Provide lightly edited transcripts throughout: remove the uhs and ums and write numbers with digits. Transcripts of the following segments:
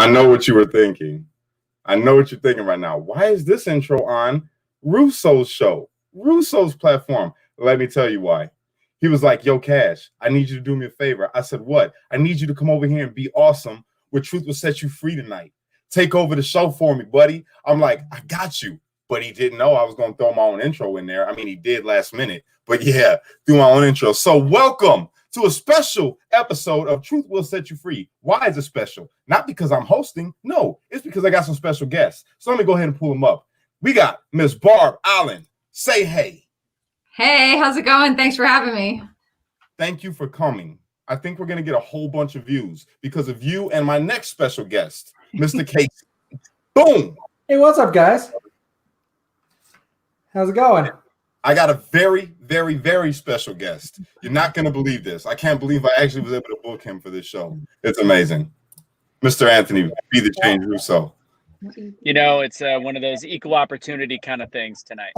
I know what you were thinking. I know what you're thinking right now. Why is this intro on Russo's show, Russo's platform? Let me tell you why. He was like, yo, Kash, I need you to do me a favor. I said, what? I need you to come over here and be awesome where Truth will set you free tonight. Take over the show for me, buddy. I'm like, I got you. But he didn't know I was going to throw my own intro in there. I mean, he did last minute. But yeah, threw my own intro. So welcome to a special episode of Truth Will Set You Free. Why is it special? Not because I'm hosting. No, it's because I got some special guests. So let me go ahead and pull them up. We got Miss Barb Allen. Say hey. Hey, how's it going? Thanks for having me. Thank you for coming. I think we're going to get a whole bunch of views because of you and my next special guest, Mr. Casey. Boom. Hey, what's up, guys? How's it going? I got a very, very, very special guest. You're not going to believe this. I can't believe I actually was able to book him for this show. It's amazing. Mr. Anthony, be the change, Russo. You know, it's one of those equal opportunity kind of things tonight.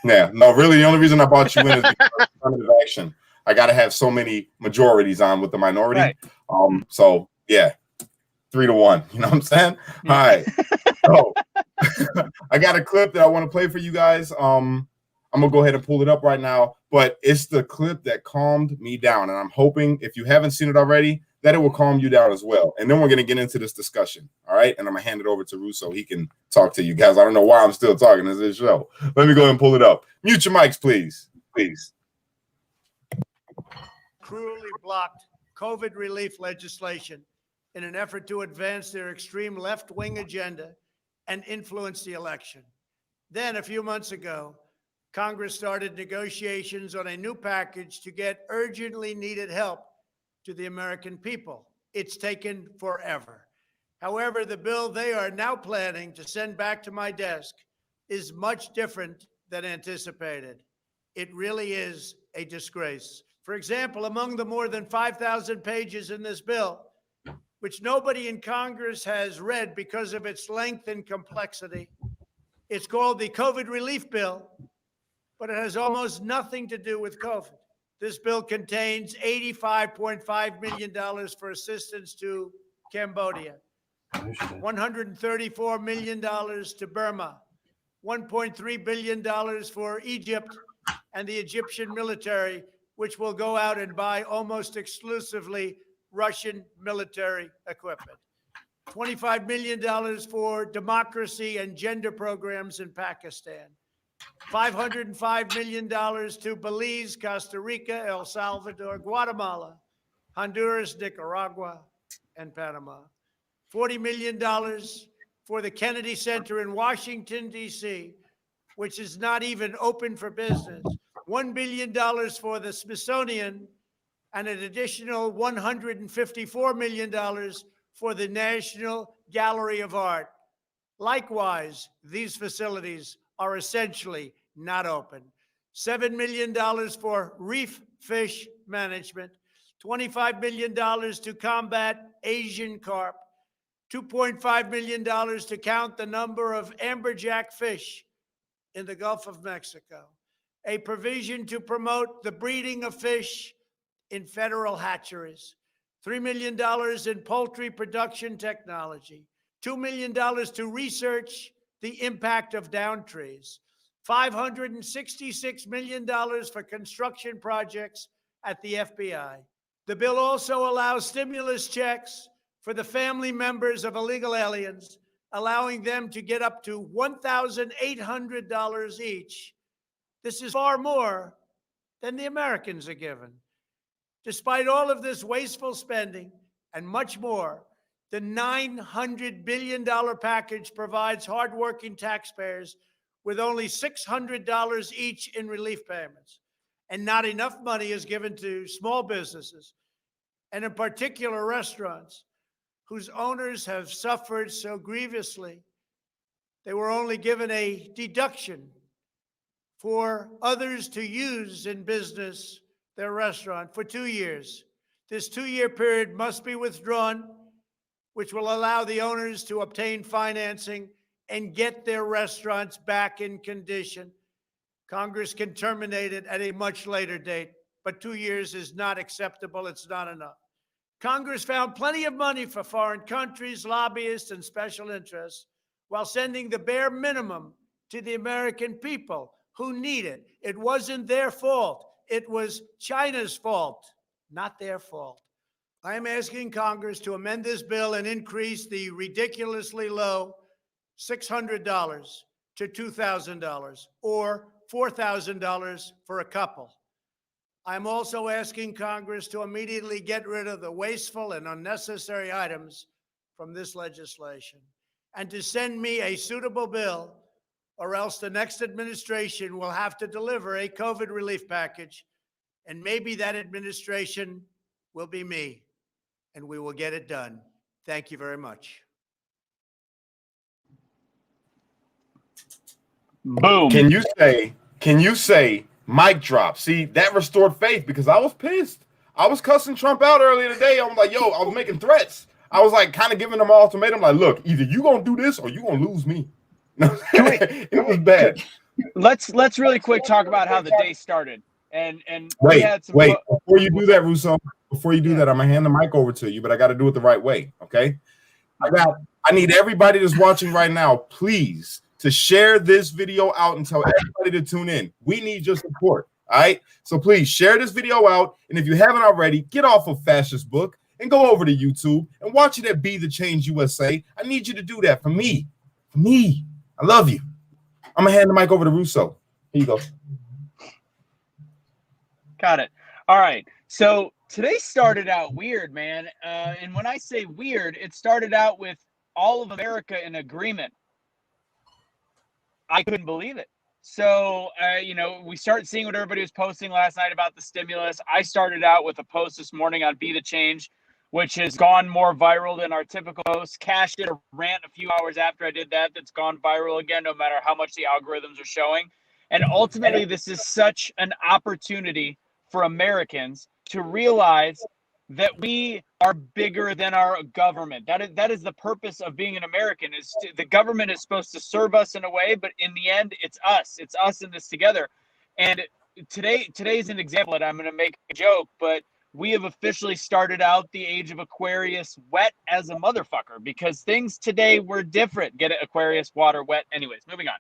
Yeah, no, really, the only reason I brought you in is because of affirmative action. I got to have so many majorities on with the minority. Right. So, yeah, 3-1. You know what I'm saying? All right. So, I got a clip that I want to play for you guys. I'm going to go ahead and pull it up right now. But it's the clip that calmed me down. And I'm hoping, if you haven't seen it already, that it will calm you down as well. And then we're going to get into this discussion. All right. And I'm going to hand it over to Russo. He can talk to you guys. I don't know why I'm still talking. This is his show. Let me go ahead and pull it up. Mute your mics, please. Please. Cruelly blocked COVID relief legislation in an effort to advance their extreme left-wing agenda and influence the election. Then, a few months ago, Congress started negotiations on a new package to get urgently needed help to the American people. It's taken forever. However, the bill they are now planning to send back to my desk is much different than anticipated. It really is a disgrace. For example, among the more than 5,000 pages in this bill, which nobody in Congress has read because of its length and complexity, it's called the COVID Relief Bill, but it has almost nothing to do with COVID. This bill contains $85.5 million for assistance to Cambodia, $134 million to Burma, $1.3 billion for Egypt and the Egyptian military, which will go out and buy almost exclusively Russian military equipment, $25 million for democracy and gender programs in Pakistan, $505 million to Belize, Costa Rica, El Salvador, Guatemala, Honduras, Nicaragua, and Panama. $40 million for the Kennedy Center in Washington, D.C., which is not even open for business. $1 billion for the Smithsonian, and an additional $154 million for the National Gallery of Art. Likewise, these facilities are essentially not open. $7 million for reef fish management, $25 million to combat Asian carp, $2.5 million to count the number of amberjack fish in the Gulf of Mexico, a provision to promote the breeding of fish in federal hatcheries, $3 million in poultry production technology, $2 million to research the impact of down trees, $566 million for construction projects at the FBI. The bill also allows stimulus checks for the family members of illegal aliens, allowing them to get up to $1,800 each. This is far more than the Americans are given. Despite all of this wasteful spending and much more, the $900 billion package provides hardworking taxpayers with only $600 each in relief payments. And not enough money is given to small businesses, and in particular restaurants, whose owners have suffered so grievously. They were only given a deduction for others to use in business their restaurant for 2 years. This 2-year period must be withdrawn, which will allow the owners to obtain financing and get their restaurants back in condition. Congress can terminate it at a much later date, but 2 years is not acceptable. It's not enough. Congress found plenty of money for foreign countries, lobbyists, and special interests while sending the bare minimum to the American people who need it. It wasn't their fault. It was China's fault, not their fault. I am asking Congress to amend this bill and increase the ridiculously low $600 to $2,000 or $4,000 for a couple. I'm also asking Congress to immediately get rid of the wasteful and unnecessary items from this legislation and to send me a suitable bill, or else the next administration will have to deliver a COVID relief package, and maybe that administration will be me, and we will get it done. Thank you very much. Boom. Can you say mic drop? See, that restored faith because I was pissed. I was cussing Trump out earlier today. I was like, yo, I was making threats. I was like kind of giving them an ultimatum, like, look, either you gonna do this or you gonna lose me. It was bad. Let's really quick talk about how the day started. And wait, before you do that, Russo, before you do that, I'm gonna hand the mic over to you, but I got to do it the right way. Okay. I need everybody that's watching right now, please, to share this video out and tell everybody to tune in. We need your support. All right. So please share this video out. And if you haven't already, get off of Fascist Book and go over to YouTube and watch it at Be the Change USA. I need you to do that for me. For me. I love you. I'm gonna hand the mic over to Russo. Here you go. Got it. All right. So today started out weird, man. And when I say weird, it started out with all of America in agreement. I couldn't believe it. So, we started seeing what everybody was posting last night about the stimulus. I started out with a post this morning on Be the Change, which has gone more viral than our typical post. Kash did a rant a few hours after I did that that's gone viral again, no matter how much the algorithms are showing. And ultimately, this is such an opportunity for Americans to realize that we are bigger than our government. That is the purpose of being an American. The government is supposed to serve us in a way, but in the end, it's us. It's us in this together. And today's an example that I'm going to make a joke, but we have officially started out the age of Aquarius wet as a motherfucker because things today were different. Get it? Aquarius, water, wet. Anyways, moving on.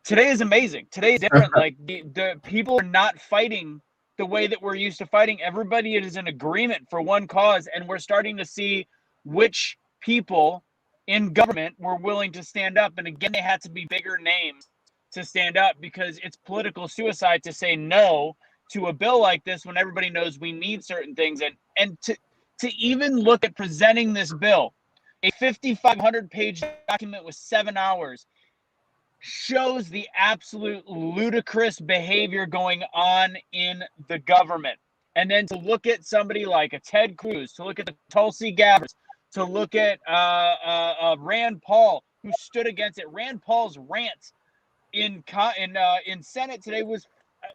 Today is amazing. Today is different. Like the people are not fighting the way that we're used to fighting. Everybody is in agreement for one cause, and we're starting to see which people in government were willing to stand up. And again, they had to be bigger names to stand up because it's political suicide to say no to a bill like this when everybody knows we need certain things. And to even look at presenting this bill, a 5,500-page document with 7 hours, shows the absolute ludicrous behavior going on in the government. And then to look at somebody like a Ted Cruz, to look at the Tulsi Gabbard, to look at Rand Paul, who stood against it. Rand Paul's rant in Senate today was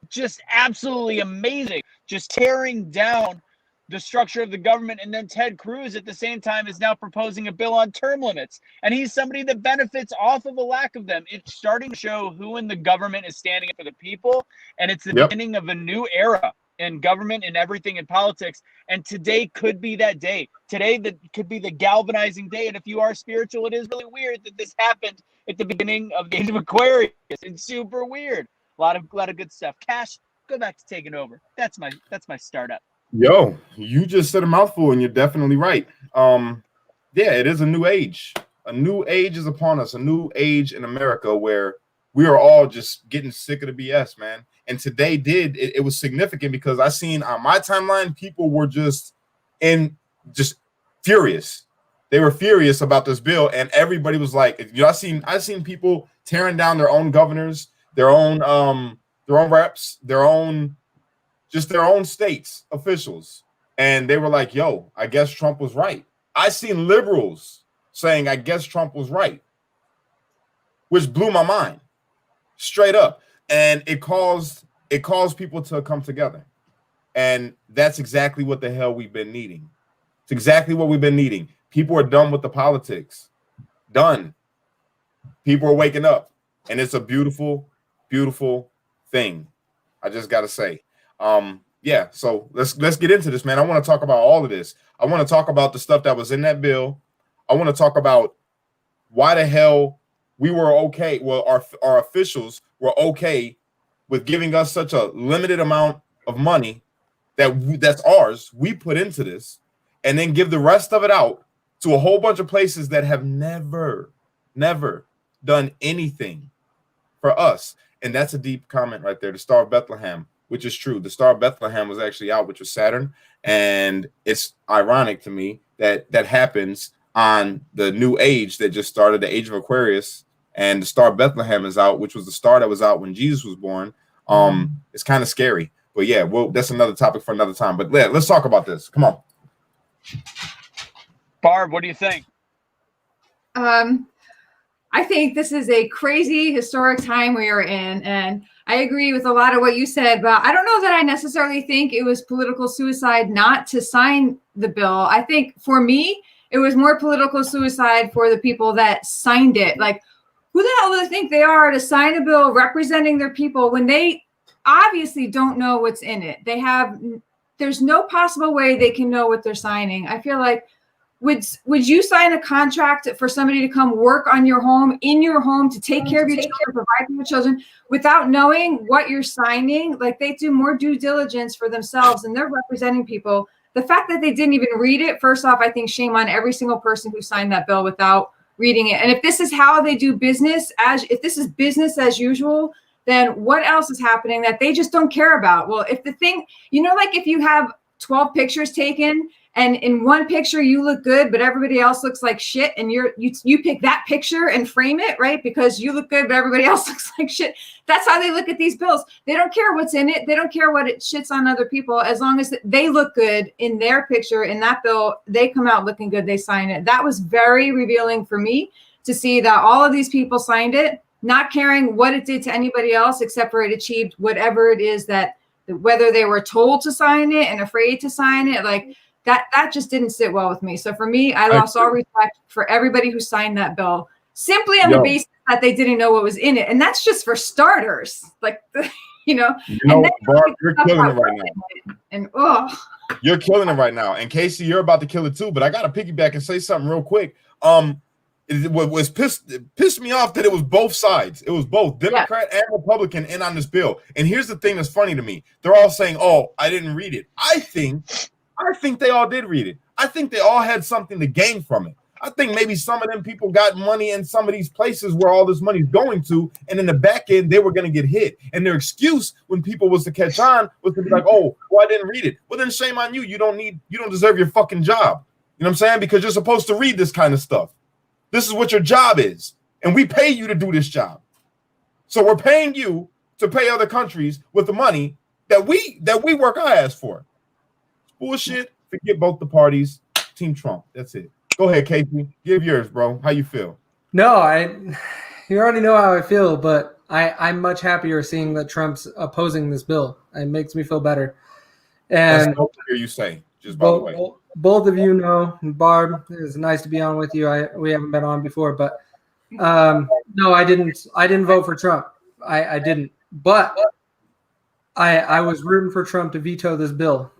just absolutely amazing, just tearing down the structure of the government. And then Ted Cruz at the same time is now proposing a bill on term limits. And he's somebody that benefits off of a lack of them. It's starting to show who in the government is standing up for the people. And it's the beginning of a new era in government and everything in politics. And today could be that day. Today that could be the galvanizing day. And if you are spiritual, it is really weird that this happened at the beginning of the age of Aquarius. It's super weird. A lot of good stuff. Kash, go back to taking over. That's my startup. Yo, you just said a mouthful, and you're definitely right. Yeah, it is a new age. A new age is upon us. A new age in America where we are all just getting sick of the BS, man. And today it was significant because I seen on my timeline people were just furious. They were furious about this bill, and everybody was like, I seen people tearing down their own governors, their own reps, their own states officials, and they were like, yo, I guess Trump was right. I seen liberals saying, I guess Trump was right, which blew my mind straight up. And it caused people to come together. And that's exactly what the hell we've been needing. It's exactly what we've been needing. People are done with the politics. Done. People are waking up. And it's a beautiful, beautiful thing. I just got to say. yeah, so let's get into this, man. I want to talk about all of this. I want to talk about the stuff that was in that bill. I want to talk about why the hell we were okay. Well, our officials were okay with giving us such a limited amount of money that's ours. We put into this, and then give the rest of it out to a whole bunch of places that have never done anything for us. And that's a deep comment right there. The Star of Bethlehem, which is true. The Star of Bethlehem was actually out, which was Saturn. And it's ironic to me that that happens on the new age that just started, the age of Aquarius. And the Star of Bethlehem is out, which was the star that was out when Jesus was born. It's kind of scary. But yeah, well, that's another topic for another time. But let's talk about this. Come on. Barb, what do you think? I think this is a crazy historic time we are in, and I agree with a lot of what you said, but I don't know that I necessarily think it was political suicide not to sign the bill. I think for me, it was more political suicide for the people that signed it. Like, who the hell do they think they are to sign a bill representing their people when they obviously don't know what's in it? There's no possible way they can know what they're signing. I feel like, would you sign a contract for somebody to come work on your home, in your home, to take care of your children, provide for your children, without knowing what you're signing? Like, they do more due diligence for themselves, and they're representing people. The fact that they didn't even read it, first off, I think shame on every single person who signed that bill without reading it. And if this is how they do business, if this is business as usual, then what else is happening that they just don't care about? Well, if the thing, like if you have 12 pictures taken, and in one picture you look good, but everybody else looks like shit, and you pick that picture and frame it, right? Because you look good, but everybody else looks like shit. That's how they look at these bills. They don't care what's in it. They don't care what it shits on other people. As long as they look good in their picture, in that bill, they come out looking good, they sign it. That was very revealing for me to see that all of these people signed it, not caring what it did to anybody else, except for it achieved whatever it is that, whether they were told to sign it and afraid to sign it, like, that just didn't sit well with me. So for me, I lost all respect for everybody who signed that bill simply on the basis that they didn't know what was in it. And that's just for starters. Like, Barb, you're killing it right now. And you're killing it right now. And Casey, you're about to kill it too. But I got to piggyback and say something real quick. It was pissed me off that it was both sides. It was both Democrat and Republican in on this bill. And here's the thing that's funny to me. They're all saying, "Oh, I didn't read it." I think they all did read it. I think they all had something to gain from it. I think maybe some of them people got money in some of these places where all this money's going to, and in the back end, they were going to get hit. And their excuse when people was to catch on was to be like, "Oh, well, I didn't read it." Well, then shame on you. You don't deserve your fucking job. You know what I'm saying? Because you're supposed to read this kind of stuff. This is what your job is. And we pay you to do this job. So we're paying you to pay other countries with the money that we work our ass for. Bullshit. Forget both the parties. Team Trump. That's it. Go ahead, Casey. Give yours, bro. How you feel? No, you already know how I feel, but I'm much happier seeing that Trump's opposing this bill. It makes me feel better. And that's dope to hear you say. Just by the way, both of you know, Barb, it's nice to be on with you. We haven't been on before, but no, I didn't vote for Trump. I didn't, but I was rooting for Trump to veto this bill.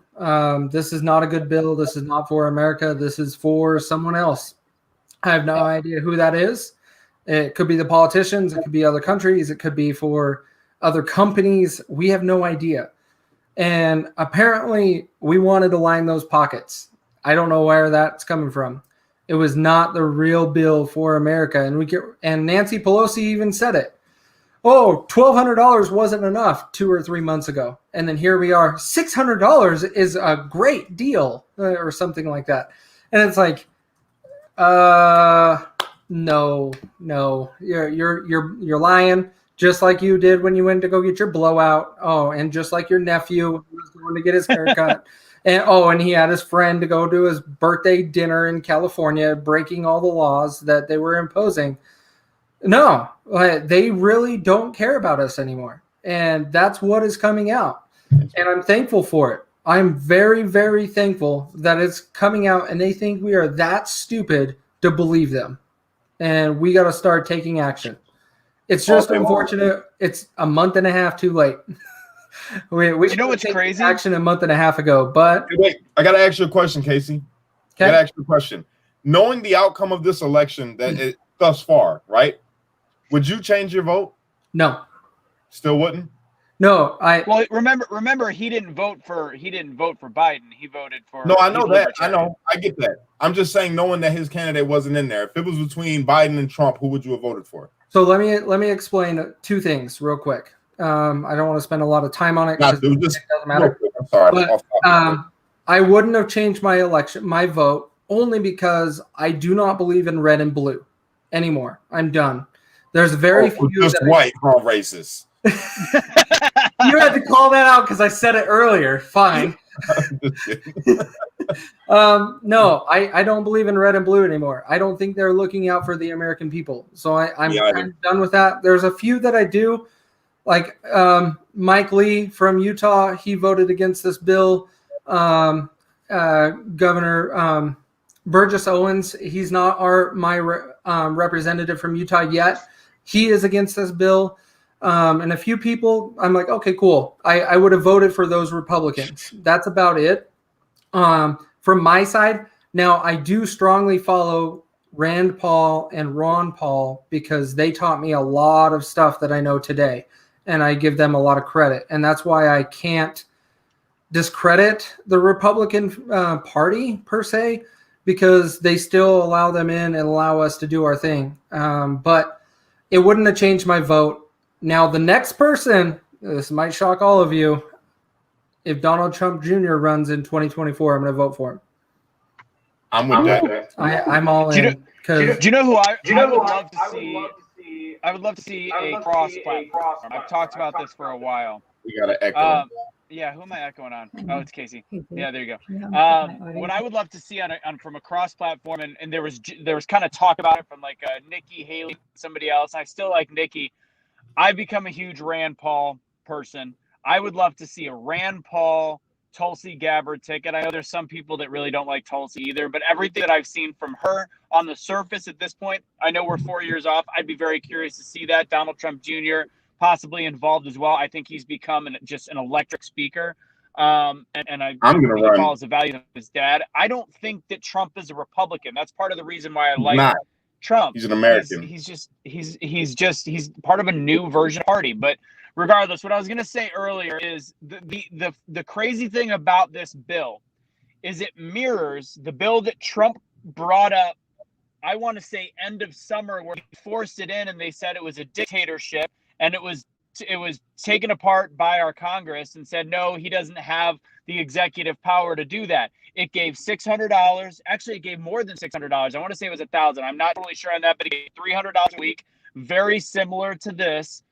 This is not a good bill. This is not for America. This is for someone else. I have no idea who that is. It could be the politicians. It could be other countries. It could be for other companies. We have no idea. And apparently we wanted to line those pockets. I don't know where that's coming from. It was not the real bill for America. And Nancy Pelosi even said it. Oh, $1,200 wasn't enough 2 or 3 months ago. And then here we are. $600 is a great deal or something like that. And it's like, no, you're lying, just like you did when you went to go get your blowout. Oh, and just like your nephew was going to get his haircut. and he had his friend to go to his birthday dinner in California, breaking all the laws that they were imposing. No, they really don't care about us anymore. And that's what is coming out. And I'm thankful for it. I'm very, very thankful that it's coming out and they think we are that stupid to believe them. And we got to start taking action. It's just unfortunate. It's a month and a half too late. We You should know have what's taken crazy? action a month and a half ago, but Hey, wait, I gotta ask you a question, Casey. I gotta okay. ask you a question. Knowing the outcome of this election thus far, right? Would you change your vote? No, Still wouldn't? no, Well, remember, he didn't vote for Biden. He voted for. No, I he's know that. I libertarian. know. I get that. I'm just saying, knowing that his candidate wasn't in there. If it was between Biden and Trump, who would you have voted for? So let me explain two things real quick. I don't want to spend a lot of time on it because it doesn't matter. I'm sorry. But, I wouldn't have changed my vote, only because I do not believe in red and blue anymore. I'm done. There's very few just that white, racist. You had to call that out because I said it earlier. Fine. No, I don't believe in red and blue anymore. I don't think they're looking out for the American people. So I'm done with that. There's a few that I do, like Mike Lee from Utah. He voted against this bill. Governor Burgess Owens, he's not my representative from Utah yet. He is against this bill. And a few people, I'm like, okay, cool. I would have voted for those Republicans. That's about it. From my side, now I do strongly follow Rand Paul and Ron Paul because they taught me a lot of stuff that I know today, and I give them a lot of credit. And that's why I can't discredit the Republican Party per se, because they still allow them in and allow us to do our thing. But it wouldn't have changed my vote. Now, the next person, this might shock all of you, if Donald Trump Jr. runs in 2024, I'm going to vote for him. I'm with that. I'm all in. Do you know who I would love to see? I would love to see a cross platform. I've talked about this for a while. We got to echo. Yeah, who am I echoing on? Oh, it's Casey. Yeah, there you go. What I would love to see on from a cross platform, and there was kind of talk about it from like Nikki Haley, somebody else. I still like Nikki. I've become a huge Rand Paul person. I would love to see a Rand Paul Tulsi Gabbard ticket. I know there's some people that really don't like Tulsi either, but everything that I've seen from her on the surface at this point, I know we're 4 years off. I'd be very curious to see that. Donald Trump Jr. possibly involved as well. I think he's become just an electric speaker. I'm going to run. Follows the values of his dad. I don't think that Trump is a Republican. That's part of the reason why I like Trump. He's an American. He's part of a new version party. But regardless, what I was going to say earlier is the crazy thing about this bill is it mirrors the bill that Trump brought up. I want to say end of summer, where he forced it in and they said it was a dictatorship, and it was taken apart by our Congress and said, no, he doesn't have the executive power to do that. It gave $600. Actually, it gave more than $600. I want to say it was $1,000. I'm not totally sure on that, but it gave $300 a week, very similar to this.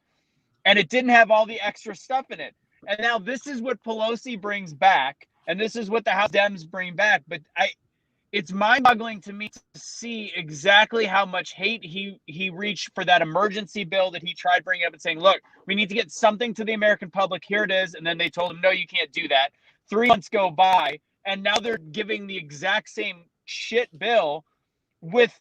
And it didn't have all the extra stuff in it. And now this is what Pelosi brings back, and this is what the House Dems bring back. But it's mind-boggling to me to see exactly how much hate he reached for that emergency bill that he tried bringing up and saying, look, we need to get something to the American public. Here it is. And then they told him, no, you can't do that. 3 months go by, and now they're giving the exact same shit bill with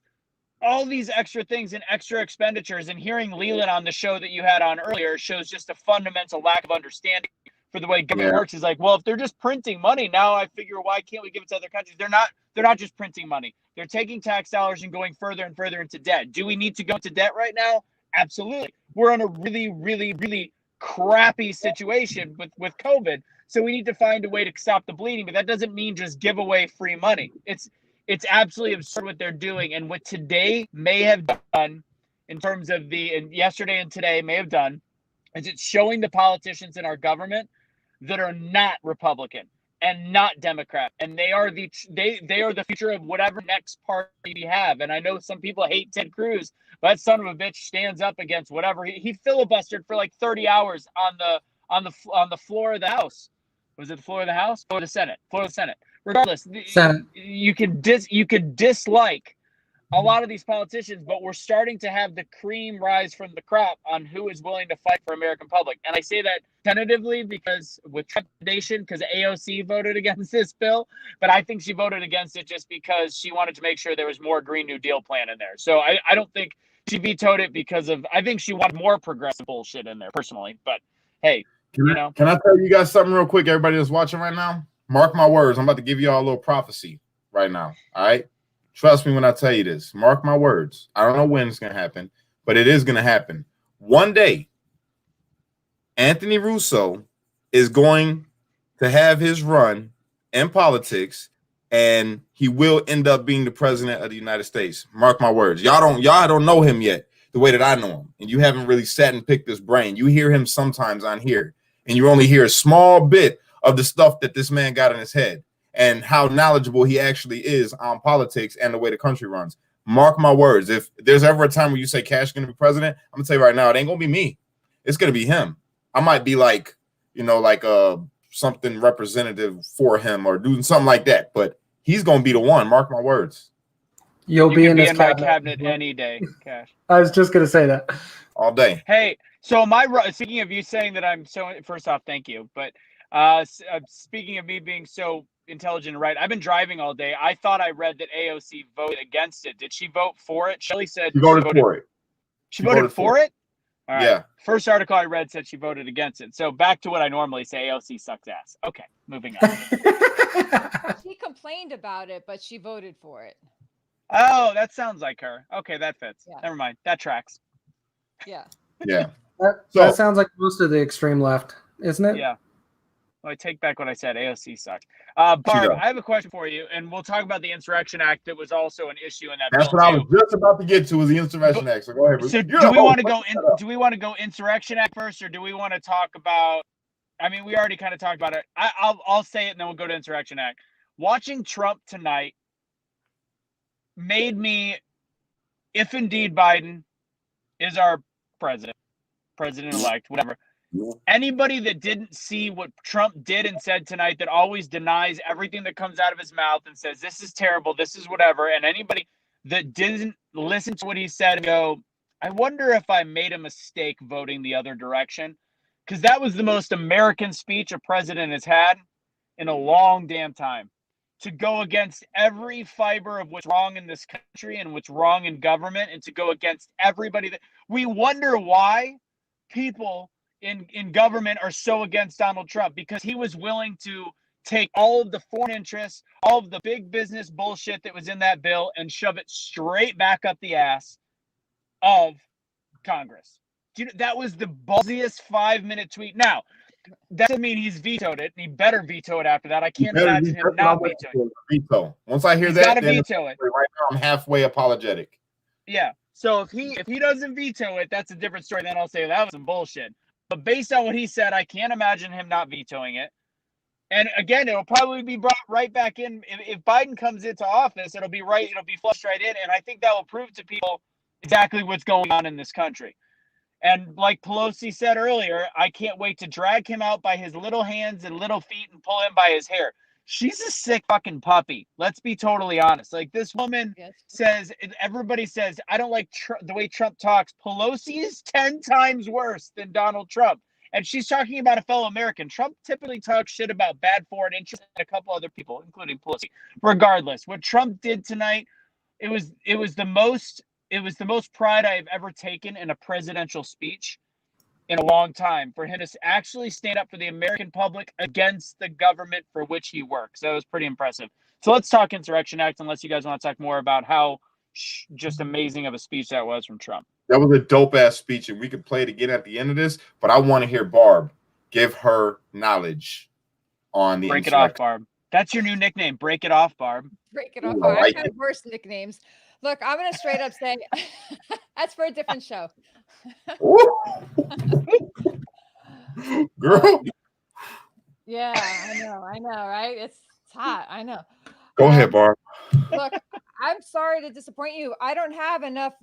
all these extra things and extra expenditures. And hearing Leland on the show that you had on earlier shows just a fundamental lack of understanding for the way government works. Is like, well, if they're just printing money, now I figure, why can't we give it to other countries? They're not just printing money. They're taking tax dollars and going further and further into debt. Do we need to go into debt right now? Absolutely. We're in a really, really, really crappy situation with COVID. So we need to find a way to stop the bleeding, but that doesn't mean just give away free money. It's absolutely absurd what they're doing. And what today may have done in terms of and yesterday and today may have done is it's showing the politicians in our government that are not Republican and not Democrat, and they are the future of whatever next party we have. And I know some people hate Ted Cruz, but that son of a bitch stands up against whatever. He filibustered for like 30 hours on the floor of the House. Was it the floor of the House or the Senate? Floor of the Senate. Regardless, Senate. You could dislike a lot of these politicians, but we're starting to have the cream rise from the crop on who is willing to fight for American public. And I say that tentatively because with trepidation, because AOC voted against this bill, but I think she voted against it just because she wanted to make sure there was more Green New Deal plan in there. So I don't think she vetoed it I think she wanted more progressive bullshit in there personally, but hey. Can, you I, know. can I tell you guys something real quick? Everybody that's watching right now, mark my words. I'm about to give you all a little prophecy right now. All right. Trust me when I tell you this. Mark my words. I don't know when it's going to happen, but it is going to happen. One day, Anthony Russo is going to have his run in politics, and he will end up being the president of the United States. Mark my words. Y'all don't know him yet the way that I know him, and you haven't really sat and picked his brain. You hear him sometimes on here, and you only hear a small bit of the stuff that this man got in his head and how knowledgeable he actually is on politics and the way the country runs. Mark my words. If there's ever a time where you say Cash is going to be president, I'm going to tell you right now, it ain't going to be me. It's going to be him. I might be like, something representative for him or doing something like that, but he's going to be the one. Mark my words. You'll You be can in be this in my cabinet. cabinet any day, Cash. I was just gonna say that. All day. Hey, so speaking of you saying that I'm so, first off, thank you. But speaking of me being so intelligent and right, I've been driving all day. I thought I read that AOC voted against it. Did she vote for it? Shelly said She voted for it. She voted for it? All right. Yeah. First article I read said she voted against it. So back to what I normally say, AOC sucks ass. Okay, moving on. She complained about it, but she voted for it. Oh, that sounds like her. Okay, that fits. Yeah. Never mind. That tracks. Yeah. Yeah. That sounds like most of the extreme left, isn't it? Yeah. Well, I take back what I said. AOC sucks. Barb, does. I have a question for you, and we'll talk about the Insurrection Act that was also an issue in that That's bill what I too. was just about to get to, was the Insurrection Act. So go ahead. So do we want to go in? Do we want to go Insurrection Act first, or do we want to talk about? I mean, we already kind of talked about it. I'll say it, and then we'll go to Insurrection Act. Watching Trump tonight made me, if indeed Biden is our president-elect, whatever. Anybody that didn't see what Trump did and said tonight, that always denies everything that comes out of his mouth and says, this is terrible, this is whatever, and anybody that didn't listen to what he said and go, I wonder if I made a mistake voting the other direction, because that was the most American speech a president has had in a long damn time. To go against every fiber of what's wrong in this country and what's wrong in government, and to go against everybody that we wonder why people in government are so against Donald Trump, because he was willing to take all of the foreign interests, all of the big business bullshit that was in that bill, and shove it straight back up the ass of Congress. That was the ballsiest 5-minute tweet. Now, that doesn't mean he's vetoed it, and he better veto it after that. I can't imagine him not vetoing it. Veto. Once I hear He's that, gotta then veto it. right now I'm halfway apologetic. Yeah. So if he doesn't veto it, that's a different story. Then I'll say that was some bullshit. But based on what he said, I can't imagine him not vetoing it. And again, it'll probably be brought right back in. If Biden comes into office, it'll be flushed right in. And I think that will prove to people exactly what's going on in this country. And like Pelosi said earlier, I can't wait to drag him out by his little hands and little feet and pull him by his hair. She's a sick fucking puppy. Let's be totally honest. Like, this woman says, everybody says, I don't like the way Trump talks. Pelosi is 10 times worse than Donald Trump. And she's talking about a fellow American. Trump typically talks shit about bad foreign interests and a couple other people, including Pelosi. Regardless, what Trump did tonight, it was the most pride I've ever taken in a presidential speech in a long time, for him to actually stand up for the American public against the government for which he works. That was pretty impressive. So let's talk Insurrection Act, unless you guys want to talk more about how just amazing of a speech that was from Trump. That was a dope ass speech, and we could play it again at the end of this, but I want to hear Barb give her knowledge on the Break it off, Barb. That's your new nickname. Break it off, Barb. Break it off. Barb. I've had worse nicknames. Look, I'm going to straight up say that's for a different show. Girl. Yeah, I know, right? It's hot. I know. Go ahead, Barb. Look, I'm sorry to disappoint you. I don't have enough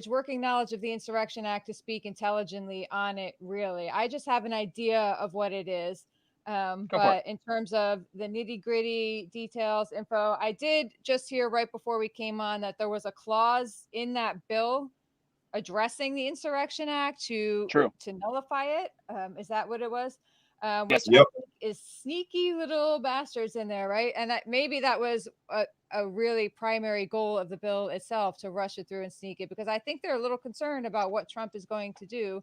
working knowledge of the Insurrection Act to speak intelligently on it, really. I just have an idea of what it is. But in terms of the nitty-gritty details, info, I did just hear right before we came on that there was a clause in that bill addressing the Insurrection Act to nullify it. Is that what it was? Which I think is sneaky little bastards in there, right? And maybe that was a really primary goal of the bill itself, to rush it through and sneak it, because I think they're a little concerned about what Trump is going to do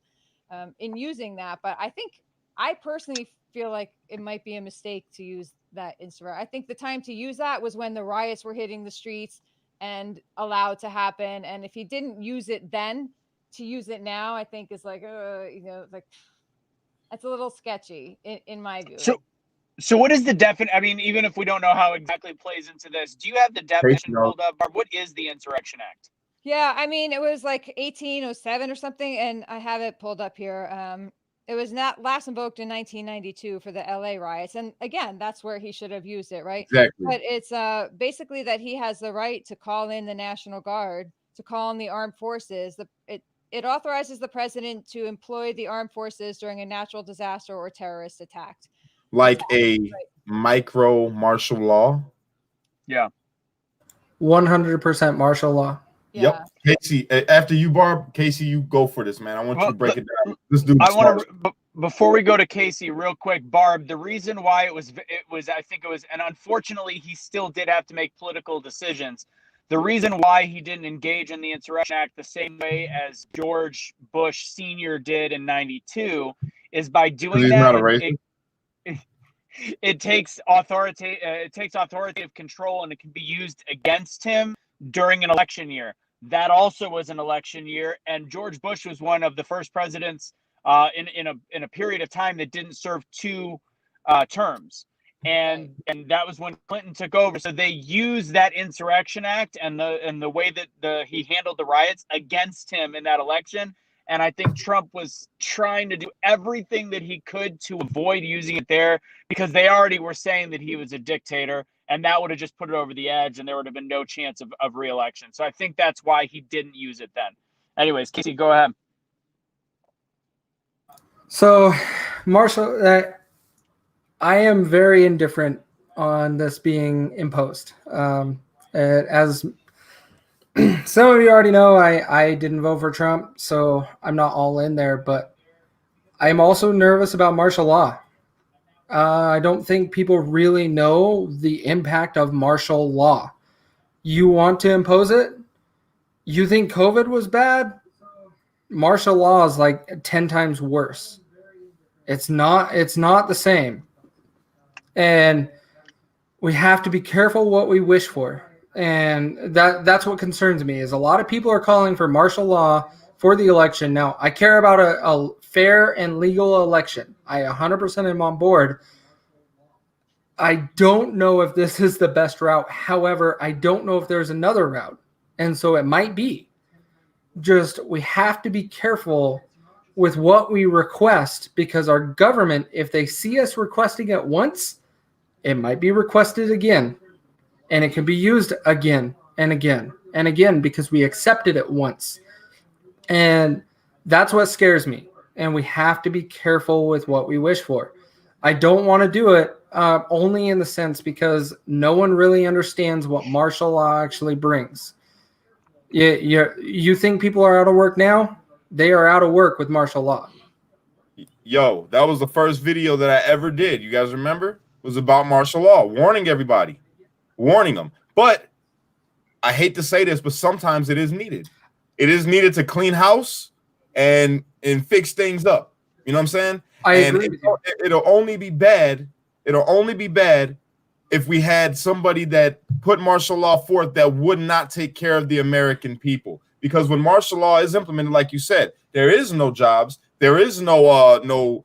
in using that. But I think I personally feel like it might be a mistake to use that insurrection. I think the time to use that was when the riots were hitting the streets and allowed to happen. And if he didn't use it then, to use it now, I think is like, like that's a little sketchy in my view. So what is the definition? I mean, even if we don't know how exactly it plays into this, do you have the definition pulled up? Barb, what is the Insurrection Act? Yeah, I mean, it was like 1807 or something, and I have it pulled up here. It was not last invoked in 1992 for the LA riots, and again, that's where he should have used it, right? Exactly. But it's basically that he has the right to call in the National Guard, to call in the armed forces. It authorizes the president to employ the armed forces during a natural disaster or terrorist attack. Like a micro martial law. Yeah. 100% martial law. Yeah. Yep. Casey, after you, Barb, Casey, you go for this, man. I want you to break it down. Let's do I want to, before we go to Casey, real quick, Barb, the reason why it was, I think it was, and unfortunately, he still did have to make political decisions. The reason why he didn't engage in the Insurrection Act the same way as George Bush Sr. did in 92 is by doing he's that. Not a racist. It takes authoritative control, and it can be used against him during an election year. That also was an election year, and George Bush was one of the first presidents in a period of time that didn't serve 2 terms, and that was when Clinton took over. So they used that Insurrection Act and the way that he handled the riots against him in that election. And I think Trump was trying to do everything that he could to avoid using it there, because they already were saying that he was a dictator, and that would have just put it over the edge, and there would have been no chance of re-election. So I think that's why he didn't use it then. Anyways, Casey, go ahead. So, Marshall, I am very indifferent on this being imposed. As some of you already know, I didn't vote for Trump, so I'm not all in there, but I'm also nervous about martial law. I don't think people really know the impact of martial law. You want to impose it? You think COVID was bad? Martial law is like 10 times worse. It's not the same. And we have to be careful what we wish for. And that's what concerns me, is a lot of people are calling for martial law for the election. Now, I care about a fair and legal election. I 100% am on board. I don't know if this is the best route. However, I don't know if there's another route. And so it might be. Just we have to be careful with what we request, because our government, if they see us requesting it once, it might be requested again. And it can be used again and again and again because we accepted it once. And that's what scares me. And we have to be careful with what we wish for. I don't want to do it only in the sense because no one really understands what martial law actually brings. You think people are out of work now? They are out of work with martial law. Yo, that was the first video that I ever did. You guys remember? It was about martial law, warning everybody. Warning them. But I hate to say this, but sometimes it is needed. It is needed to clean house and fix things up. You know what I'm saying? I agree. It'll only be bad. It'll only be bad if we had somebody that put martial law forth that would not take care of the American people. Because when martial law is implemented, like you said, there is no jobs, there is no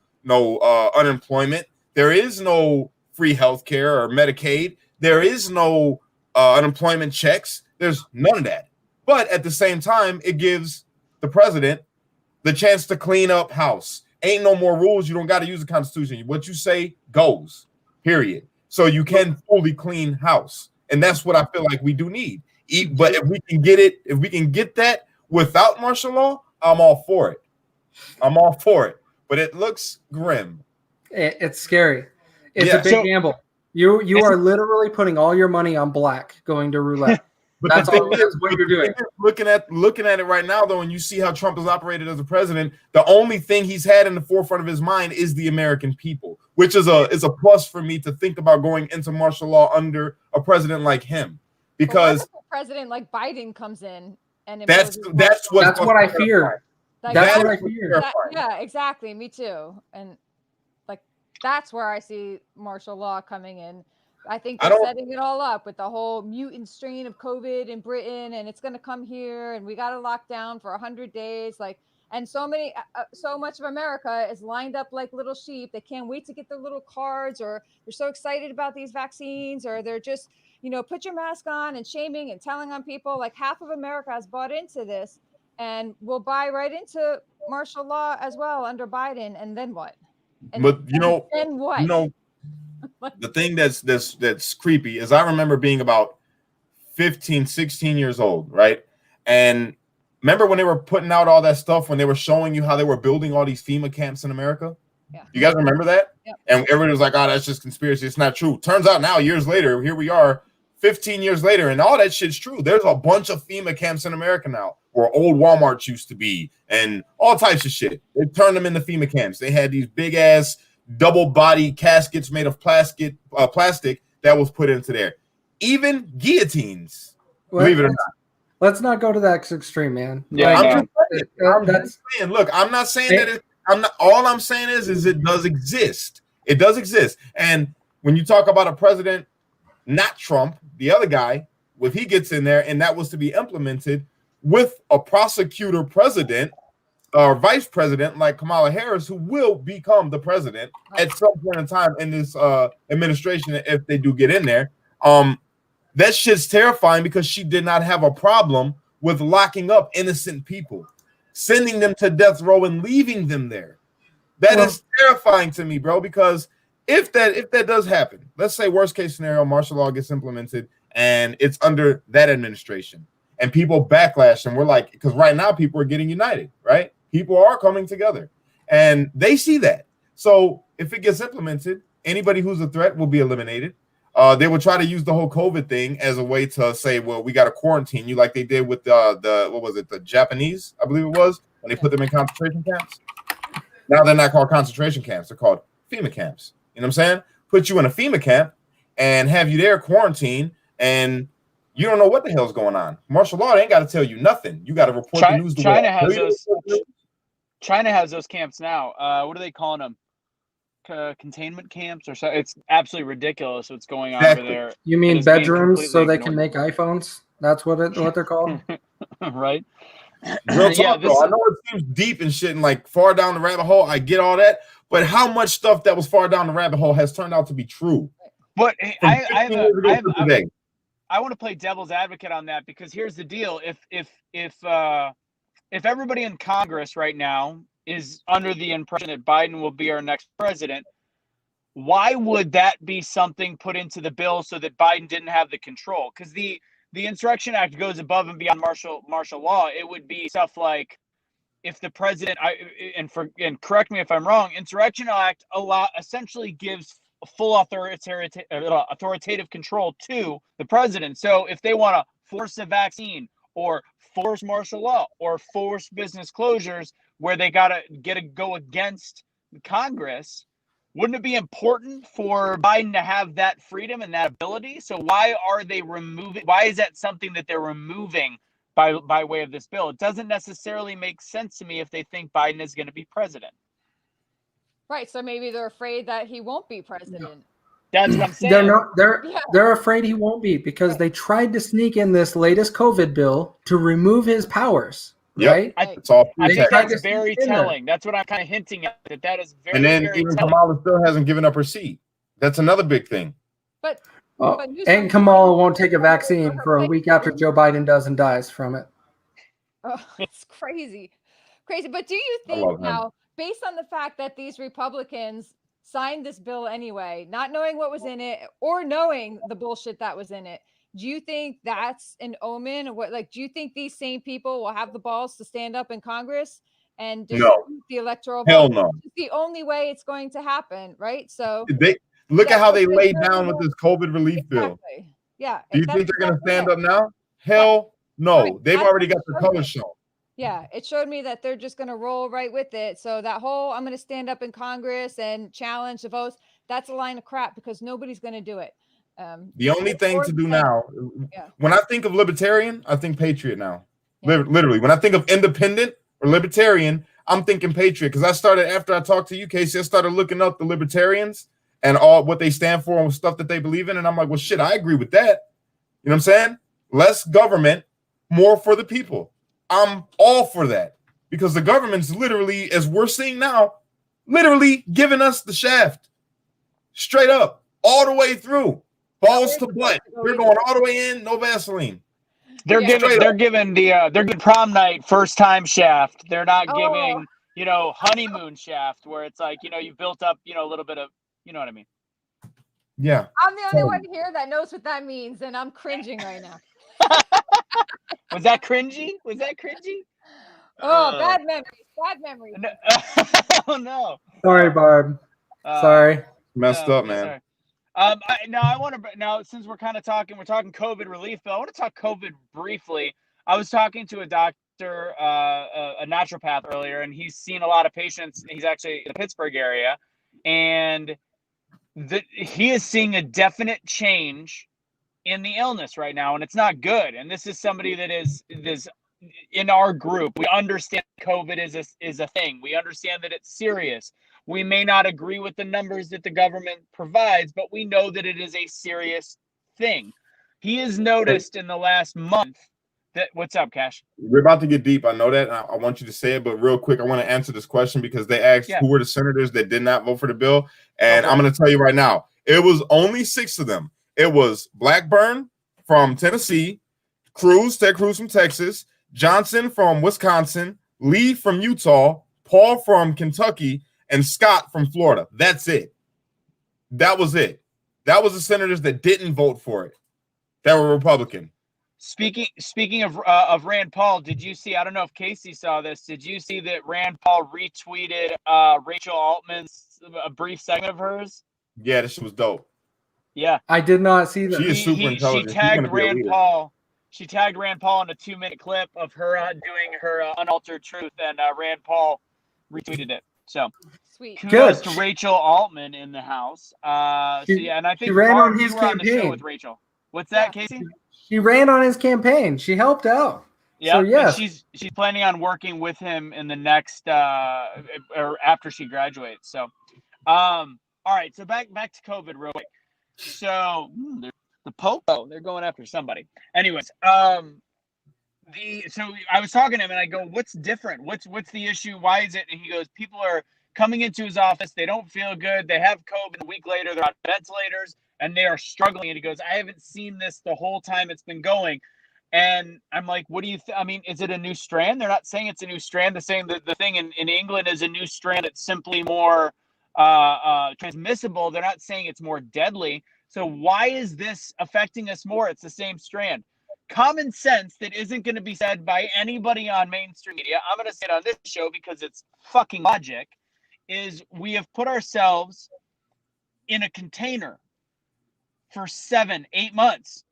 unemployment, there is no free health care or Medicaid. There is no unemployment checks. There's none of that. But at the same time, it gives the president the chance to clean up house. Ain't no more rules. You don't got to use the Constitution. What you say goes, period. So you can fully clean house. And that's what I feel like we do need. But if we can get it, if we can get that without martial law, I'm all for it. I'm all for it. But it looks grim. It's scary. It's a big gamble. You are literally putting all your money on black going to roulette. But that's what you're doing. Looking at it right now, though, and you see how Trump has operated as a president, the only thing he's had in the forefront of his mind is the American people, which is a plus for me to think about going into martial law under a president like him. Because a president like Biden comes in and that's what I fear. That's what I fear. Yeah, exactly. Me too. And That's where I see martial law coming in. I think I they're don't- setting it all up with the whole mutant strain of COVID in Britain, and it's going to come here, and we got to lock down for 100 days. Like, and so much of America is lined up like little sheep. They can't wait to get their little cards, or they're so excited about these vaccines, or they're just, put your mask on and shaming and telling on people. Like half of America has bought into this and will buy right into martial law as well under Biden. And then what? But then what? The thing that's creepy is I remember being about 15, 16 years old, right? And remember when they were putting out all that stuff, when they were showing you how they were building all these FEMA camps in America? Yeah. You guys remember that? Yep. And everybody was like, oh, that's just conspiracy. It's not true. Turns out now, years later, here we are, 15 years later, and all that shit's true. There's a bunch of FEMA camps in America now where old Walmarts used to be and all types of shit. They turned them into FEMA camps. They had these big ass double body caskets made of plastic that was put into there. Even guillotines, believe it or not. Let's not go to that extreme, man. Yeah, Like, I'm just saying, look, I'm not saying that all I'm saying is it does exist. It does exist. And when you talk about a president, not Trump, the other guy, if he gets in there and that was to be implemented with a prosecutor president or vice president like Kamala Harris, who will become the president at some point in time in this administration, if they do get in there, that shit's terrifying because she did not have a problem with locking up innocent people, sending them to death row and leaving them there. That is terrifying to me, bro, because if that does happen, let's say worst case scenario, martial law gets implemented and it's under that administration and people backlash and we're like, because right now people are getting united, right? People are coming together and they see that. So if it gets implemented, anybody who's a threat will be eliminated. They will try to use the whole COVID thing as a way to say, well, we got to quarantine you like they did with the Japanese, I believe it was, when they put them in concentration camps. Now they're not called concentration camps. They're called FEMA camps. You know what I'm saying? Put you in a FEMA camp and have you there quarantined and you don't know what the hell's going on. Martial law, they ain't got to tell you nothing. You got to report the news. China has those camps now. What are they calling them? Containment camps or so? It's absolutely ridiculous what's going on over there. You mean bedrooms so they can make iPhones? That's what they're called, right? Real talk, though. I know it seems deep and shit and like far down the rabbit hole. I get all that, but how much stuff that was far down the rabbit hole has turned out to be true? But I want to play devil's advocate on that because here's the deal: if everybody in Congress right now is under the impression that Biden will be our next president, why would that be something put into the bill so that Biden didn't have the control? Because the Insurrection Act goes above and beyond martial law. It would be stuff like if the president, and correct me if I'm wrong, Insurrection Act essentially gives full authoritative control to the president. So if they want to force a vaccine or force martial law or force business closures where they gotta go against Congress, wouldn't it be important for Biden to have that freedom and that ability? So why is that something that they're removing by way of this bill? It doesn't necessarily make sense to me if they think Biden is going to be president. Right. So maybe they're afraid that he won't be president. That's what I'm saying. They're afraid he won't be because they tried to sneak in this latest COVID bill to remove his powers. Right? It's all I think that's very telling. That's what I'm kind of hinting at. That is very, and then very even telling. Kamala still hasn't given up her seat. That's another big thing. But and Kamala won't take a vaccine for a week after Joe Biden does and dies from it. Oh, it's crazy. But do you think now, based on the fact that these Republicans signed this bill anyway, not knowing what was in it or knowing the bullshit that was in it, do you think that's an omen? Do you think these same people will have the balls to stand up in Congress and dispute the electoral vote? Hell no. It's the only way it's going to happen, right? So look at how they laid down with this COVID relief bill. Yeah. Do you think they're going to stand up now? Hell no. Right. They've already got the colors shown. Yeah, it showed me that they're just going to roll right with it. So that whole I'm going to stand up in Congress and challenge the votes, that's a line of crap because nobody's going to do it. The only thing to do now, when I think of libertarian, I think patriot now. Literally, when I think of independent or libertarian, I'm thinking patriot because I started after I talked to you, Casey. I started looking up the libertarians and all what they stand for and stuff that they believe in, and I'm like, well, shit, I agree with that. You know what I'm saying? Less government, more for the people. I'm all for that because the government's literally, as we're seeing now, literally giving us the shaft, straight up, all the way through, balls to butt. We're going all the way in, no Vaseline. They're giving prom night first time shaft. They're not giving, honeymoon shaft where it's like, you built up, a little bit of, you know what I mean? Yeah. I'm the only one here that knows what that means, and I'm cringing right now. Was that cringy? Oh, bad memories. No. Oh no. Sorry, Barb. Sorry. Messed up, man. Now since we're talking COVID relief, but I want to talk COVID briefly. I was talking to a doctor, a naturopath earlier, and he's seen a lot of patients. He's actually in the Pittsburgh area, and he is seeing a definite change in the illness right now, and it's not good. And this is somebody that is in our group. We understand COVID is a thing. We understand that it's serious. We may not agree with the numbers that the government provides, but we know that it is a serious thing. He has noticed in the last month that, what's up, Kash? We're about to get deep. I know that. And I want you to say it, but real quick, I want to answer this question because they asked who were the senators that did not vote for the bill. And I'm going to tell you right now, it was only 6 of them. It was Blackburn from Tennessee, Ted Cruz from Texas, Johnson from Wisconsin, Lee from Utah, Paul from Kentucky, and Scott from Florida. That's it. That was it. That was the senators that didn't vote for it. That were Republican. Speaking of Rand Paul, did you see? I don't know if Casey saw this. Did you see that Rand Paul retweeted Rachel Altman's a brief segment of hers? Yeah, this was dope. Yeah, I did not see that. She is super intelligent. She tagged Rand Paul. She tagged Rand Paul in a 2-minute clip of her doing her unaltered truth, and Rand Paul retweeted it. So sweet. Kudos to Rachel Altman in the house. And I think she ran on his you were on the show campaign with Rachel. What's that, Casey? She ran on his campaign. She helped out. Yeah, so, yes. She's planning on working with him in the next or after she graduates. So, all right. So back to COVID real quick. So the Popo, they're going after somebody. Anyways, so I was talking to him and I go, "What's different? What's the issue? Why is it?" And he goes, "People are coming into his office. They don't feel good. They have COVID. A week later, they're on ventilators and they are struggling." And he goes, "I haven't seen this the whole time it's been going." And I'm like, "What do you I mean, is it a new strand?" They're not saying it's a new strand. They're saying that the thing in England is a new strand. It's simply more transmissible. They're not saying it's more deadly. So why is this affecting us more? It's the same strand. Common sense that isn't going to be said by anybody on mainstream media. I'm going to say it on this show because it's fucking logic. Is we have put ourselves in a container for 7-8 months.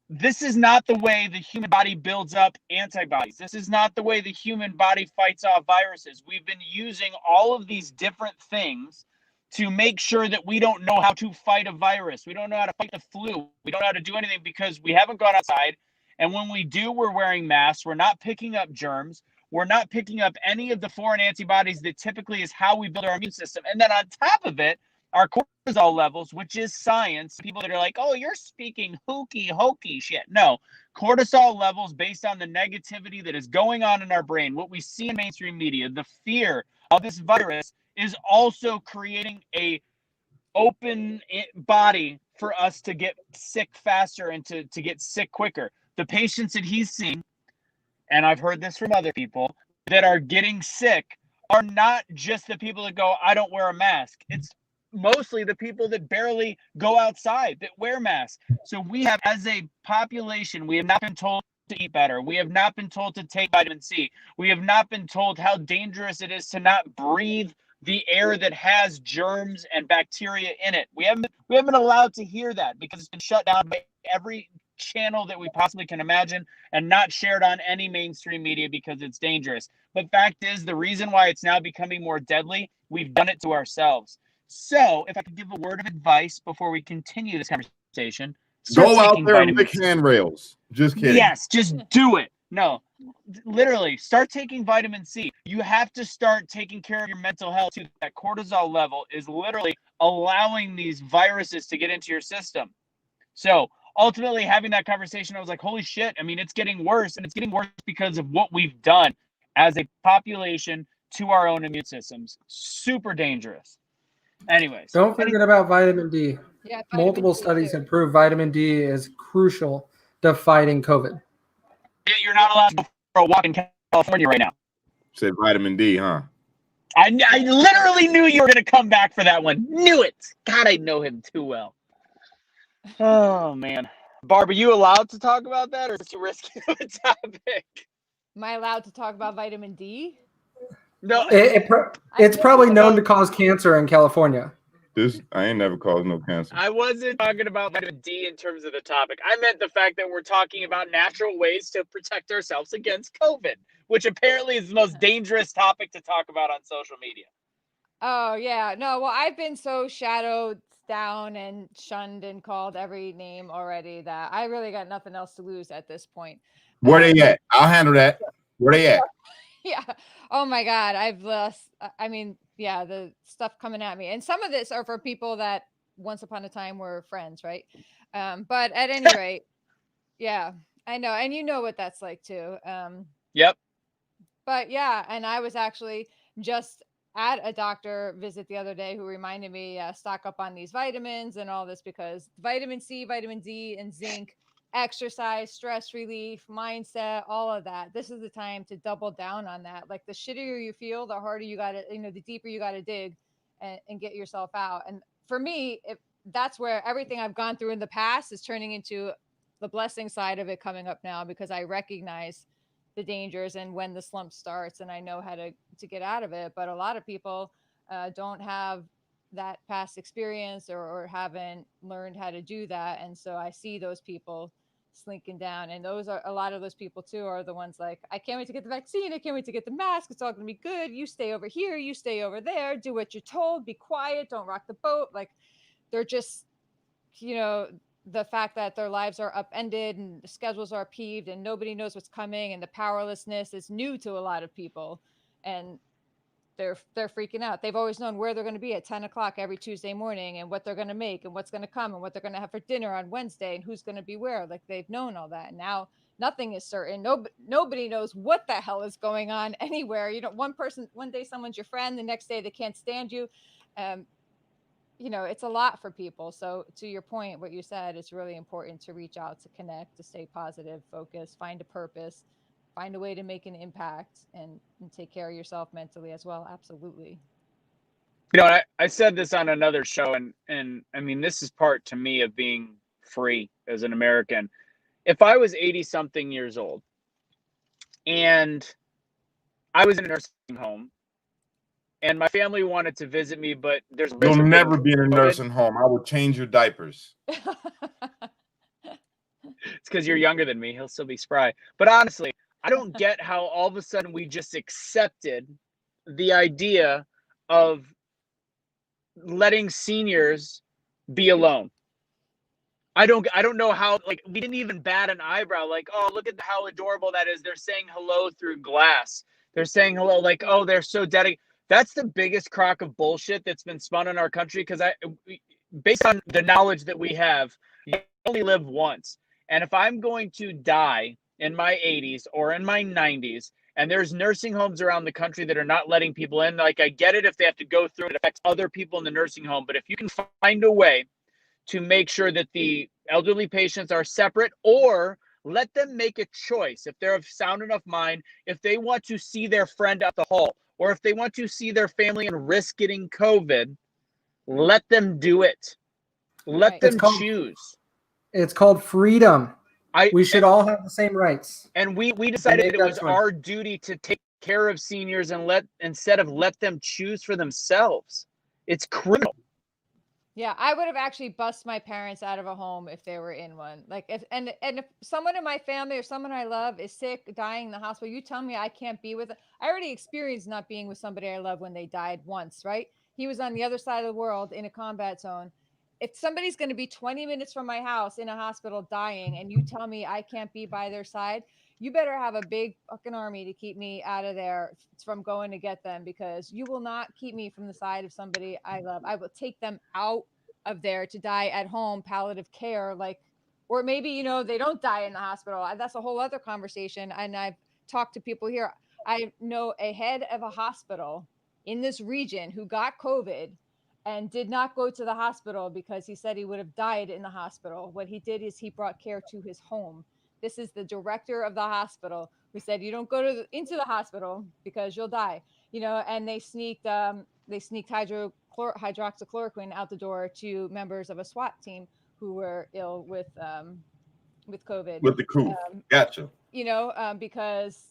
This is not the way the human body builds up antibodies. This is not the way the human body fights off viruses. We've been using all of these different things to make sure that we don't know how to fight a virus. We don't know how to fight the flu. We don't know how to do anything because we haven't gone outside. And when we do, we're wearing masks. We're not picking up germs. We're not picking up any of the foreign antibodies that typically is how we build our immune system. And then on top of it, our cortisol levels, which is science. People that are like, "Oh, you're speaking hokey shit." No, cortisol levels based on the negativity that is going on in our brain, what we see in mainstream media, the fear of this virus is also creating a open body for us to get sick faster and to get sick quicker. The patients that he's seeing, and I've heard this from other people, that are getting sick are not just the people that go, "I don't wear a mask." It's mostly the people that barely go outside that wear masks. So we have, as a population, we have not been told to eat better. We have not been told to take vitamin C. We have not been told how dangerous it is to not breathe the air that has germs and bacteria in it. We haven't been allowed to hear that because it's been shut down by every channel that we possibly can imagine and not shared on any mainstream media because it's dangerous. But fact is, the reason why it's now becoming more deadly, we've done it to ourselves. So if I could give a word of advice before we continue this conversation, go out there and lick handrails. Just kidding. Yes, just do it. No, literally start taking vitamin C. You have to start taking care of your mental health too. That cortisol level is literally allowing these viruses to get into your system. So ultimately having that conversation, I was like, holy shit. I mean, it's getting worse, and it's getting worse because of what we've done as a population to our own immune systems. Super dangerous. Anyways. Don't forget about vitamin D. Yeah, Multiple studies have proved vitamin D is crucial to fighting COVID. You're not allowed to go for a walk in California right now. Said vitamin D, huh? I literally knew you were going to come back for that one. Knew it. God, I know him too well. Oh, man. Barb, are you allowed to talk about that, or is it too risky of a topic? Am I allowed to talk about vitamin D? No. It's probably known to cause cancer in California. I ain't never caused no cancer. I wasn't talking about vitamin D in terms of the topic. I meant the fact that we're talking about natural ways to protect ourselves against COVID, which apparently is the most dangerous topic to talk about on social media. Oh, yeah. No, well, I've been so shadowed down and shunned and called every name already that I really got nothing else to lose at this point. Where they at? I'll handle that. Where they at? Yeah. Oh my God. I've lost. I mean, yeah, the stuff coming at me, and some of this are for people that once upon a time were friends, right? But at any rate, yeah, I know, and you know what that's like too. Yep. But yeah, and I was actually just at a doctor visit the other day who reminded me stock up on these vitamins and all this, because vitamin C, vitamin D, and zinc, exercise, stress relief, mindset, all of that. This is the time to double down on that. Like the shittier you feel, the harder you got to, the deeper you got to dig and get yourself out. And for me, that's where everything I've gone through in the past is turning into the blessing side of it coming up now, because I recognize the dangers and when the slump starts, and I know how to get out of it. But a lot of people don't have that past experience or haven't learned how to do that. And so I see those people slinking down, and those are a lot of those people too are the ones like, I can't wait to get the vaccine, I can't wait to get the mask, it's all going to be good, you stay over here, you stay over there, do what you're told, be quiet, don't rock the boat. Like they're just, the fact that their lives are upended and the schedules are peeved and nobody knows what's coming, and the powerlessness is new to a lot of people, and they're freaking out. They've always known where they're going to be at 10 o'clock every Tuesday morning, and what they're going to make and what's going to come and what they're going to have for dinner on Wednesday and who's going to be where. Like they've known all that. And now nothing is certain. Nobody knows what the hell is going on anywhere. One day someone's your friend, the next day they can't stand you. It's a lot for people. So to your point, what you said, it's really important to reach out, to connect, to stay positive, focus, find a purpose, find a way to make an impact, and take care of yourself mentally as well. Absolutely. I said this on another show, and I mean, this is part to me of being free as an American. If I was 80 something years old and I was in a nursing home and my family wanted to visit me, but you'll never be in a nursing home. I will change your diapers. It's because you're younger than me. He'll still be spry. But honestly, I don't get how all of a sudden we just accepted the idea of letting seniors be alone. I don't know how, like, we didn't even bat an eyebrow. Like, oh, look at how adorable that is. They're saying hello through glass. They're saying hello, like, oh, they're so dedicated. That's the biggest crock of bullshit that's been spun in our country, because based on the knowledge that we have, you only live once. And if I'm going to die in my 80s or in my 90s, and there's nursing homes around the country that are not letting people in, like, I get it if they have to go through it, affects other people in the nursing home. But if you can find a way to make sure that the elderly patients are separate, or let them make a choice, if they're of sound enough mind, if they want to see their friend at the hall, or if they want to see their family and risk getting COVID, let them do it. Let them choose. It's called freedom. We should all have the same rights. And we decided it was our duty to take care of seniors and instead of let them choose for themselves. It's criminal. Yeah, I would have actually bust my parents out of a home if they were in one. Like if someone in my family or someone I love is sick, dying in the hospital, you tell me I can't be with it. I already experienced not being with somebody I love when they died once, right? He was on the other side of the world in a combat zone. If somebody's going to be 20 minutes from my house in a hospital dying and you tell me I can't be by their side, you better have a big fucking army to keep me out of there from going to get them, because you will not keep me from the side of somebody I love. I will take them out of there to die at home, palliative care, like, or maybe, you know, they don't die in the hospital. That's a whole other conversation. And I've talked to people here. I know a head of a hospital in this region who got COVID and did not go to the hospital because he said he would have died in the hospital. What he did is he brought care to his home. This is the director of the hospital who said, you don't go into the hospital because you'll die, you know, and they sneaked hydroxychloroquine out the door to members of a SWAT team who were ill with COVID. With the coup. Gotcha. You know, because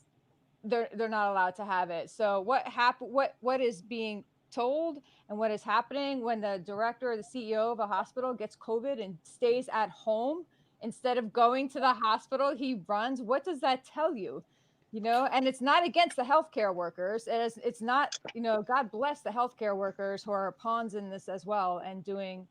they're not allowed to have it. So what happened, what is being told and what is happening when the director or the CEO of a hospital gets COVID and stays at home instead of going to the hospital, he runs. What does that tell you? You know, and it's not against the healthcare workers. It's not, you know, God bless the healthcare workers who are pawns in this as well and doing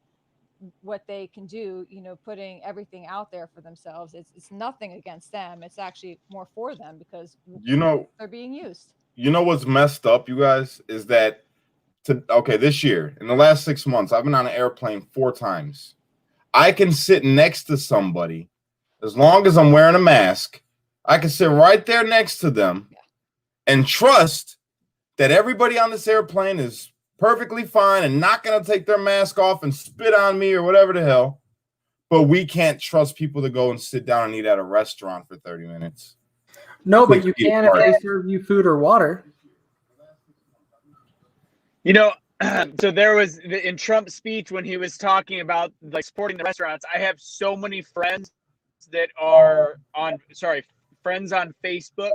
what they can do, you know, putting everything out there for themselves. It's nothing against them. It's actually more for them because, you know, they're being used. You know what's messed up, you guys, is that this year, in the last 6 months, I've been on an airplane 4 times. I can sit next to somebody as long as I'm wearing a mask. I can sit right there next to them and trust that everybody on this airplane is perfectly fine and not going to take their mask off and spit on me or whatever the hell. But we can't trust people to go and sit down and eat at a restaurant for 30 minutes. No, but you can if they serve you food or water. You know, so there was in Trump's speech when he was talking about like supporting the restaurants. I have so many friends that are friends on Facebook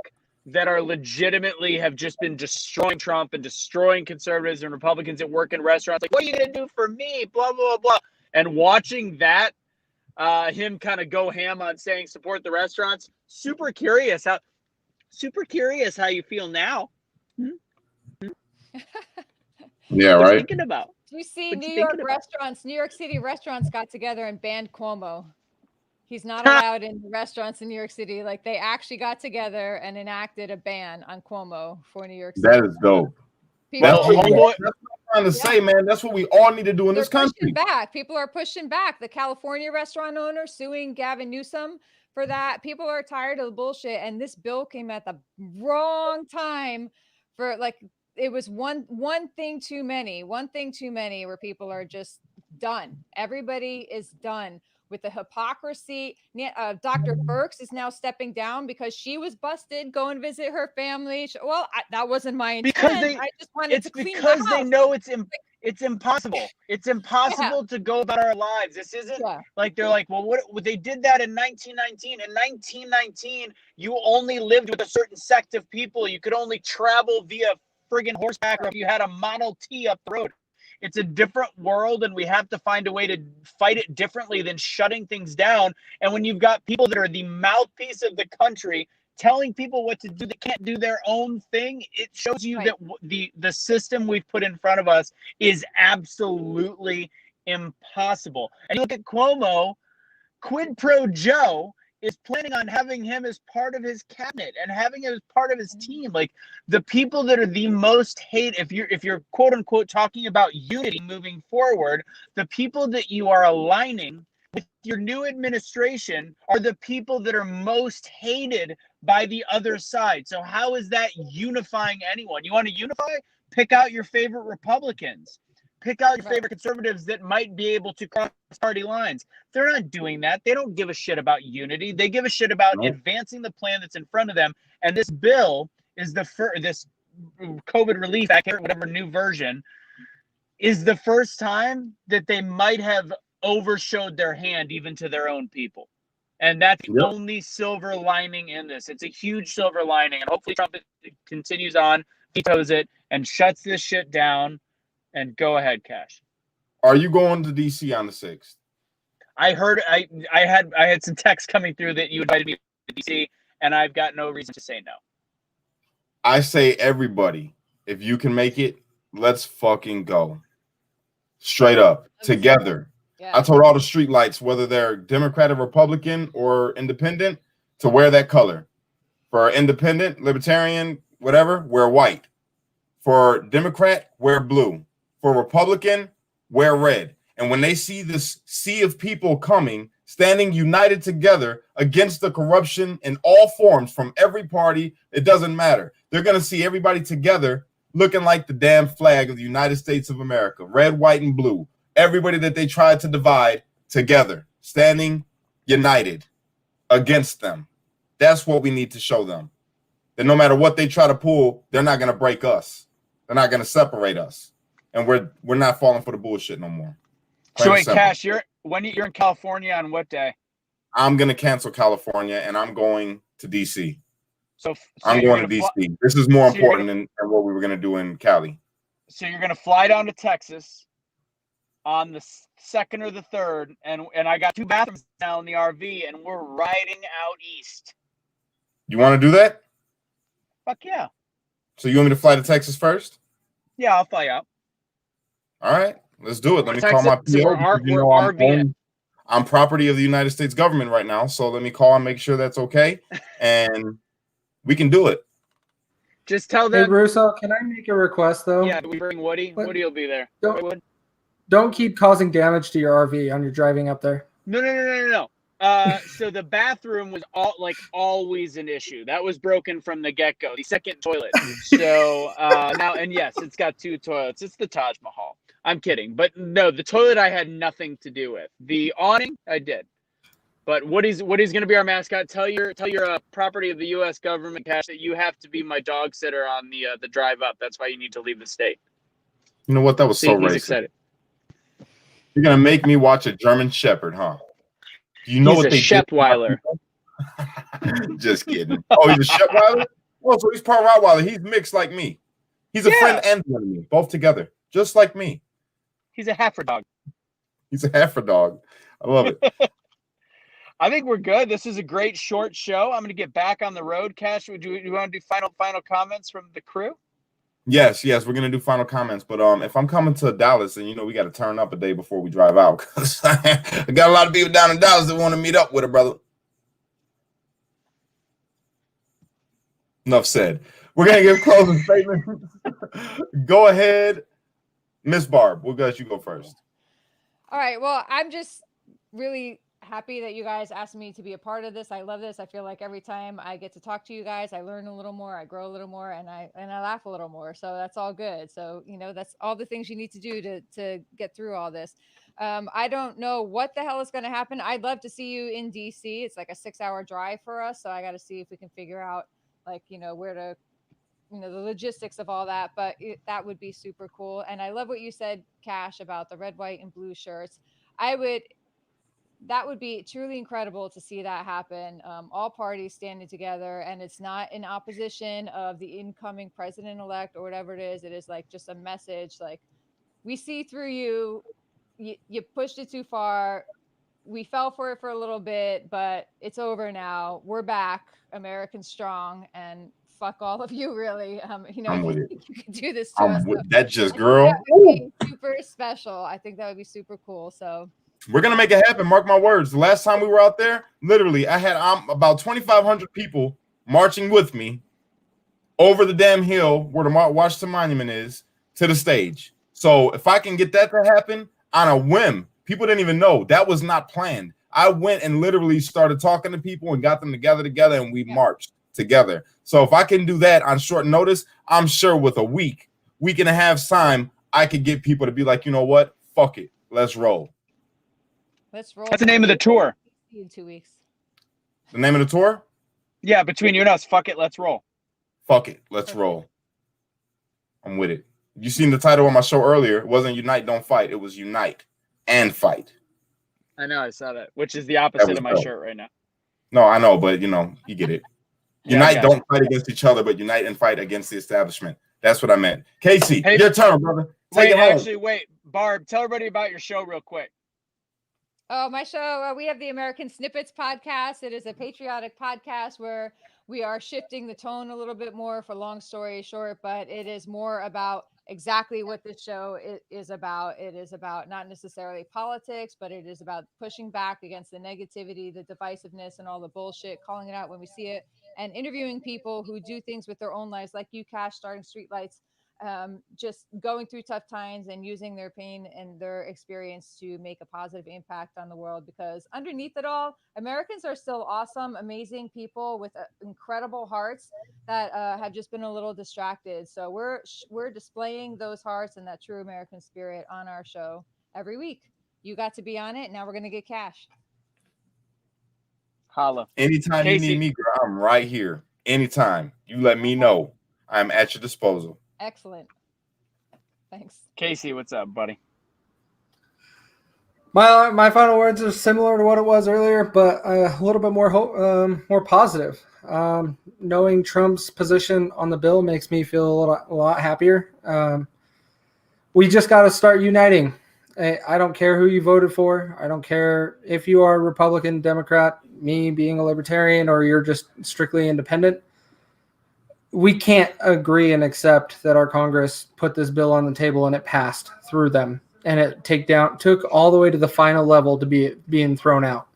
that are legitimately have just been destroying Trump and destroying conservatives and Republicans that work in restaurants. Like, what are you going to do for me? Blah, blah, blah. And watching that, him kind of go ham on saying support the restaurants. Super curious how you feel now. Yeah, what right. you thinking about? Do you see New York City restaurants got together and banned Cuomo? He's not allowed in restaurants in New York City. Like, they actually got together and enacted a ban on Cuomo for New York City. That is dope. That's what I'm trying to say, man. That's what we all need to do in this country. People are pushing back. The California restaurant owner suing Gavin Newsom for that. People are tired of the bullshit. And this bill came at the wrong time for, like, it was one thing too many where people are just done. Everybody is done with the hypocrisy. Dr. Birx is now stepping down because she was busted. Go and visit her family. That wasn't my intent. I just wanted to clean the house. Because they know it's impossible. It's impossible to go about our lives. This isn't like they're like, well, what they did that in 1919. In 1919, you only lived with a certain sect of people. You could only travel via friggin' horseback, or if you had a Model T up the road. It's a different world, and we have to find a way to fight it differently than shutting things down. And when you've got people that are the mouthpiece of the country telling people what to do that can't do their own thing, it shows you that the system we've put in front of us is absolutely impossible. And you look at Cuomo, quid pro Joe is planning on having him as part of his cabinet and having him as part of his team. Like, the people that are the most hate, if you're quote unquote talking about unity moving forward, the people that you are aligning with your new administration are the people that are most hated by the other side. So how is that unifying anyone? You want to unify? Pick out your favorite Republicans. Pick out your favorite conservatives that might be able to cross party lines. They're not doing that. They don't give a shit about unity. They give a shit about advancing the plan that's in front of them. And this bill is this COVID relief act, whatever new version, is the first time that they might have overshowed their hand even to their own people. And that's the only silver lining in this. It's a huge silver lining. And hopefully Trump continues on, vetoes it, and shuts this shit down. And go ahead, Kash. Are you going to DC on the 6th? I heard I had some texts coming through that you invited me to DC, and I've got no reason to say no. I say everybody, if you can make it, let's fucking go. Straight up, together. I told all the street lights, whether they're Democrat or Republican or independent, to wear that color. For independent, libertarian, whatever, wear white. For Democrat, wear blue. For Republican, wear red. And when they see this sea of people coming, standing united together against the corruption in all forms from every party, it doesn't matter. They're going to see everybody together looking like the damn flag of the United States of America, red, white, and blue. Everybody that they tried to divide together, standing united against them. That's what we need to show them. That no matter what they try to pull, they're not going to break us. They're not going to separate us. And we're not falling for the bullshit no more. So wait, Cash, you're in California on what day? I'm going to cancel California and I'm going to DC. So I'm going to DC. This is more important than what we were going to do in Cali. So you're going to fly down to Texas on the 2nd or the 3rd, and I got 2 bathrooms now in the RV, and we're riding out east. You want to do that? Fuck yeah. So you want me to fly to Texas first? Yeah, I'll fly out. All right, let's do it. Let me Texas, call my PO. I'm property of the United States government right now, so let me call and make sure that's okay, and we can do it. Just tell them. Hey, Russo, can I make a request, though? Yeah, we bring Woody. Woody will be there. Don't keep causing damage to your RV on your driving up there. No. So the bathroom was always an issue. That was broken from the get-go. The second toilet. So now, and yes, it's got 2 toilets. It's the Taj Mahal. I'm kidding, but no, the toilet I had nothing to do with. The awning I did. But Woody's going to be our mascot. Tell your property of the U.S. government, Cash, that you have to be my dog sitter on the drive up. That's why you need to leave the state. You know what? That was so racist. Excited. You're gonna make me watch a German Shepherd, huh? Do you know he's what a they Shepweiler. Just kidding. Oh, he's a Shepweiler? Oh, so he's part Rottweiler. He's mixed like me. He's a friend and enemy, both together, just like me. He's a heifer dog. He's a heifer dog. I love it. I think we're good. This is a great short show. I'm going to get back on the road. Cash, do you want to do final comments from the crew? Yes, we're going to do final comments. But if I'm coming to Dallas, and we got to turn up a day before we drive out, because I got a lot of people down in Dallas that want to meet up with a brother. Enough said. We're going to give closing statements. Go ahead, Miss Barb. We'll let you go first. All right. Well, I'm just really happy that you guys asked me to be a part of this. I love this. I feel like every time I get to talk to you guys, I learn a little more, I grow a little more, and I laugh a little more. So that's all good. So, that's all the things you need to do to get through all this. I don't know what the hell is going to happen. I'd love to see you in DC. It's like a 6-hour drive for us. So I got to see if we can figure out where to, the logistics of all that, but that would be super cool. And I love what you said, Cash, about the red, white, and blue shirts. That would be truly incredible to see that happen. All parties standing together, and it's not in opposition of the incoming president-elect or whatever it is. It is like just a message, like, we see through you. You pushed it too far. We fell for it for a little bit, but it's over now. We're back, American strong, and fuck all of you, really. I'm with it. You can do this to us. That just, girl. That would be super special. I think that would be super cool. So we're going to make it happen. Mark my words. The last time we were out there, literally, I had about 2,500 people marching with me over the damn hill where the Washington Monument is to the stage. So if I can get that to happen on a whim, people didn't even know. That was not planned. I went and literally started talking to people and got them together, and we marched together. So if I can do that on short notice, I'm sure with a week and a half time, I could get people to be like, you know what? Fuck it. Let's roll. Let's roll. That's the name of the tour. In 2 weeks. The name of the tour? Yeah, between you and us. Fuck it. Let's roll. Fuck it. Let's roll. I'm with it. You seen the title of my show earlier. It wasn't Unite, Don't Fight. It was Unite and Fight. I know. I saw that, which is the opposite of my shirt right now. No, I know, but you get it. Unite, don't fight against each other, but unite and fight against the establishment. That's what I meant. Casey, your turn, brother. Wait, Barb, tell everybody about your show real quick. Oh, my show, we have the American Snippets podcast. It is a patriotic podcast where we are shifting the tone a little bit more, for long story short, but it is more about exactly what this show is about. It is about not necessarily politics, but it is about pushing back against the negativity, the divisiveness, and all the bullshit, calling it out when we see it, and interviewing people who do things with their own lives, like you, Cash, starting streetlights, just going through tough times and using their pain and their experience to make a positive impact on the world. Because underneath it all, Americans are still awesome, amazing people with incredible hearts that have just been a little distracted. So we're displaying those hearts and that true American spirit on our show every week. You got to be on it. Now we're gonna get Cash. Holla. Anytime you need Casey. me, girl, I'm right here. Anytime you let me know, I'm at your disposal. Excellent. Thanks. Casey, what's up, buddy? My final words are similar to what it was earlier, but a little bit more positive. Knowing Trump's position on the bill makes me feel a lot happier. We just got to start uniting. I don't care who you voted for. I don't care if you are a Republican, Democrat, me being a libertarian, or you're just strictly independent. We can't agree and accept that our Congress put this bill on the table and it passed through them, and it took all the way to the final level to be being thrown out.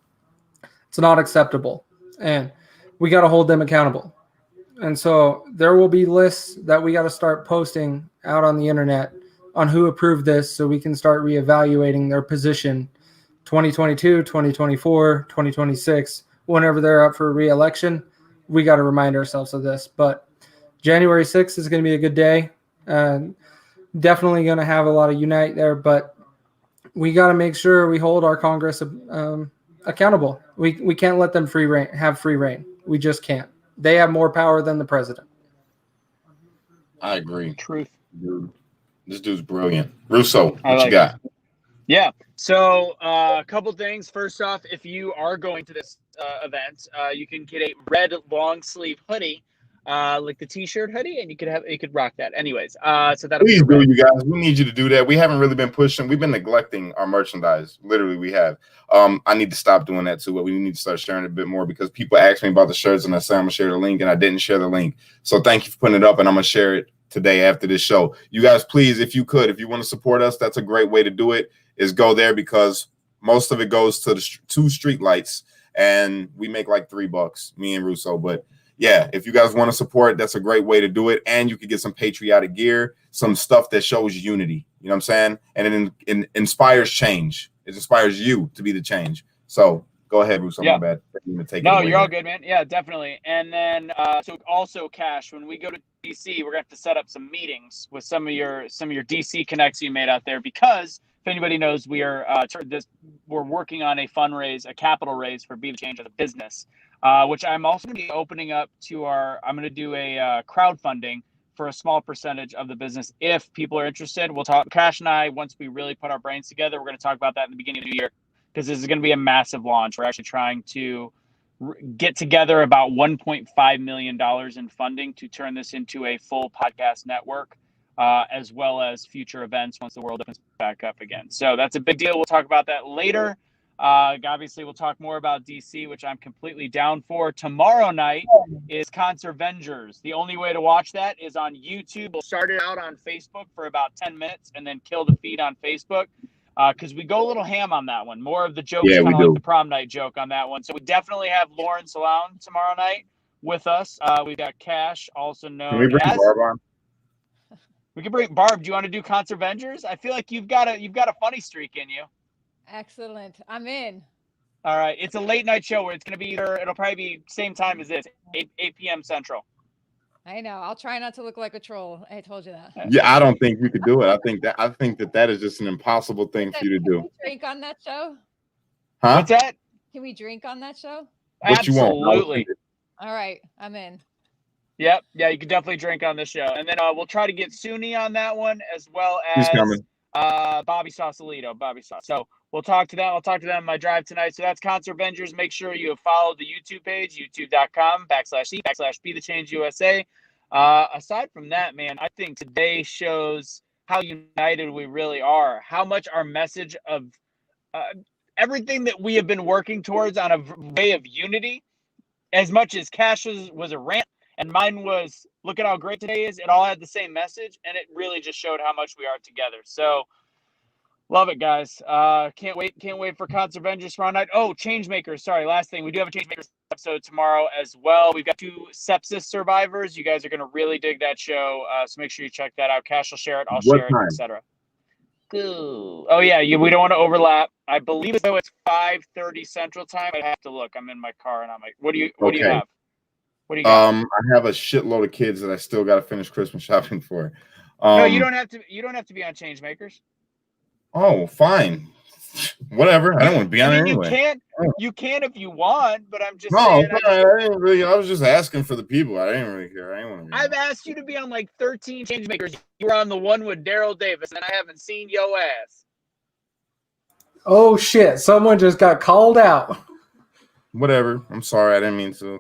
It's not acceptable, and we got to hold them accountable. And so there will be lists that we got to start posting out on the internet on who approved this, so we can start reevaluating their position 2022, 2024, 2026, whenever they're up for re-election. We got to remind ourselves of this. But January 6th is going to be a good day. Definitely going to have a lot of unite there, but we got to make sure we hold our Congress accountable. We can't let them have free reign. We just can't. They have more power than the president. I agree. Truth. Dude, this dude's brilliant. Russo, what you got? Yeah. So a couple things. First off, if you are going to this event, you can get a red long sleeve hoodie, like the t-shirt hoodie, and you could rock that. Anyways, so that'll Please be do, you guys. We need you to do that. We haven't really been pushing. We've been neglecting our merchandise. Literally, we have. I need to stop doing that too, but we need to start sharing it a bit more, because people ask me about the shirts and I say I'm gonna share the link, and I didn't share the link. So thank you for putting it up, and I'm gonna share it today after this show. You guys, please, if you want to support us, that's a great way to do it, is go there, because most of it goes to the 2 street lights, and we make like $3, me and Russo. But yeah, if you guys want to support, that's a great way to do it. And you can get some patriotic gear, some stuff that shows unity. You know what I'm saying? And it inspires change. It inspires you to be the change. So go ahead, Russo. Yeah. My bad. No, you're all good, man. Yeah, definitely. And then so also, Cash, when we go to DC, we're gonna have to set up some meetings with some of your DC connects you made out there, because if anybody knows, we are we're working on a capital raise for Be the Change as a business, which I'm also going to be opening up to I'm going to do a crowdfunding for a small percentage of the business. If people are interested, we'll talk. Cash and I, once we really put our brains together, we're going to talk about that in the beginning of the year, because this is going to be a massive launch. We're actually trying to get together about $1.5 million in funding to turn this into a full podcast network, as well as future events once the world opens back up again. So that's a big deal. We'll talk about that later. Obviously, we'll talk more about DC, which I'm completely down for. Tomorrow night is Conservengers. The only way to watch that is on YouTube. We'll start it out on Facebook for about 10 minutes and then kill the feed on Facebook, because we go a little ham on that one. More of the jokes, kind of like the prom night joke on that one. So we definitely have Lauren Salon tomorrow night with us. We've got Cash, also known Can we bring as... Barb on? We can bring Barb. Do you want to do Conservengers? I feel like you've got a funny streak in you. Excellent. I'm in. All right. It's a late night show where it's going to be it'll probably be same time as this, 8 p.m. Central. I know. I'll try not to look like a troll. I told you that. Yeah, I don't think you could do it. I think that is just an impossible thing for you to do. Can we drink on that show? Huh? What's that? Can we drink on that show? What you want? Absolutely. All right. I'm in. Yep. Yeah, you can definitely drink on this show. And then we'll try to get Suni on that one, as well He's as coming. Bobby Sausalito. So we'll talk to them. I'll talk to them on my drive tonight. So that's Conservengers. Make sure you have followed the YouTube page, youtube.com/Be the Change USA. Aside from that, man, I think today shows how united we really are, how much our message of everything that we have been working towards on a way of unity, as much as Cash's was a rant and mine was, look at how great today is, it all had the same message, and it really just showed how much we are together. So love it, guys. Can't wait for Conservengers tomorrow night. Oh, Changemakers. Sorry, last thing. We do have a Changemakers episode tomorrow as well. We've got 2 sepsis survivors. You guys are going to really dig that show, so make sure you check that out. Cash will share it, I'll What share it, time? etc. Oh yeah, we don't want to overlap. I believe as though it's 5:30 Central Time. I have to look. I'm in my car and I'm like, what do you Okay. have? What do you got? I have a shitload of kids that I still got to finish Christmas shopping for. No, you don't have to. You don't have to be on Changemakers. Oh, fine. Whatever. I don't want to be on it anyway. You can if you want, but I'm just No, saying. I didn't really. I was just asking for the people. I didn't really care. I didn't want to. I've asked you to be on like 13 Changemakers. You were on the one with Daryl Davis, and I haven't seen yo ass. Oh shit! Someone just got called out. Whatever. I'm sorry. I didn't mean to.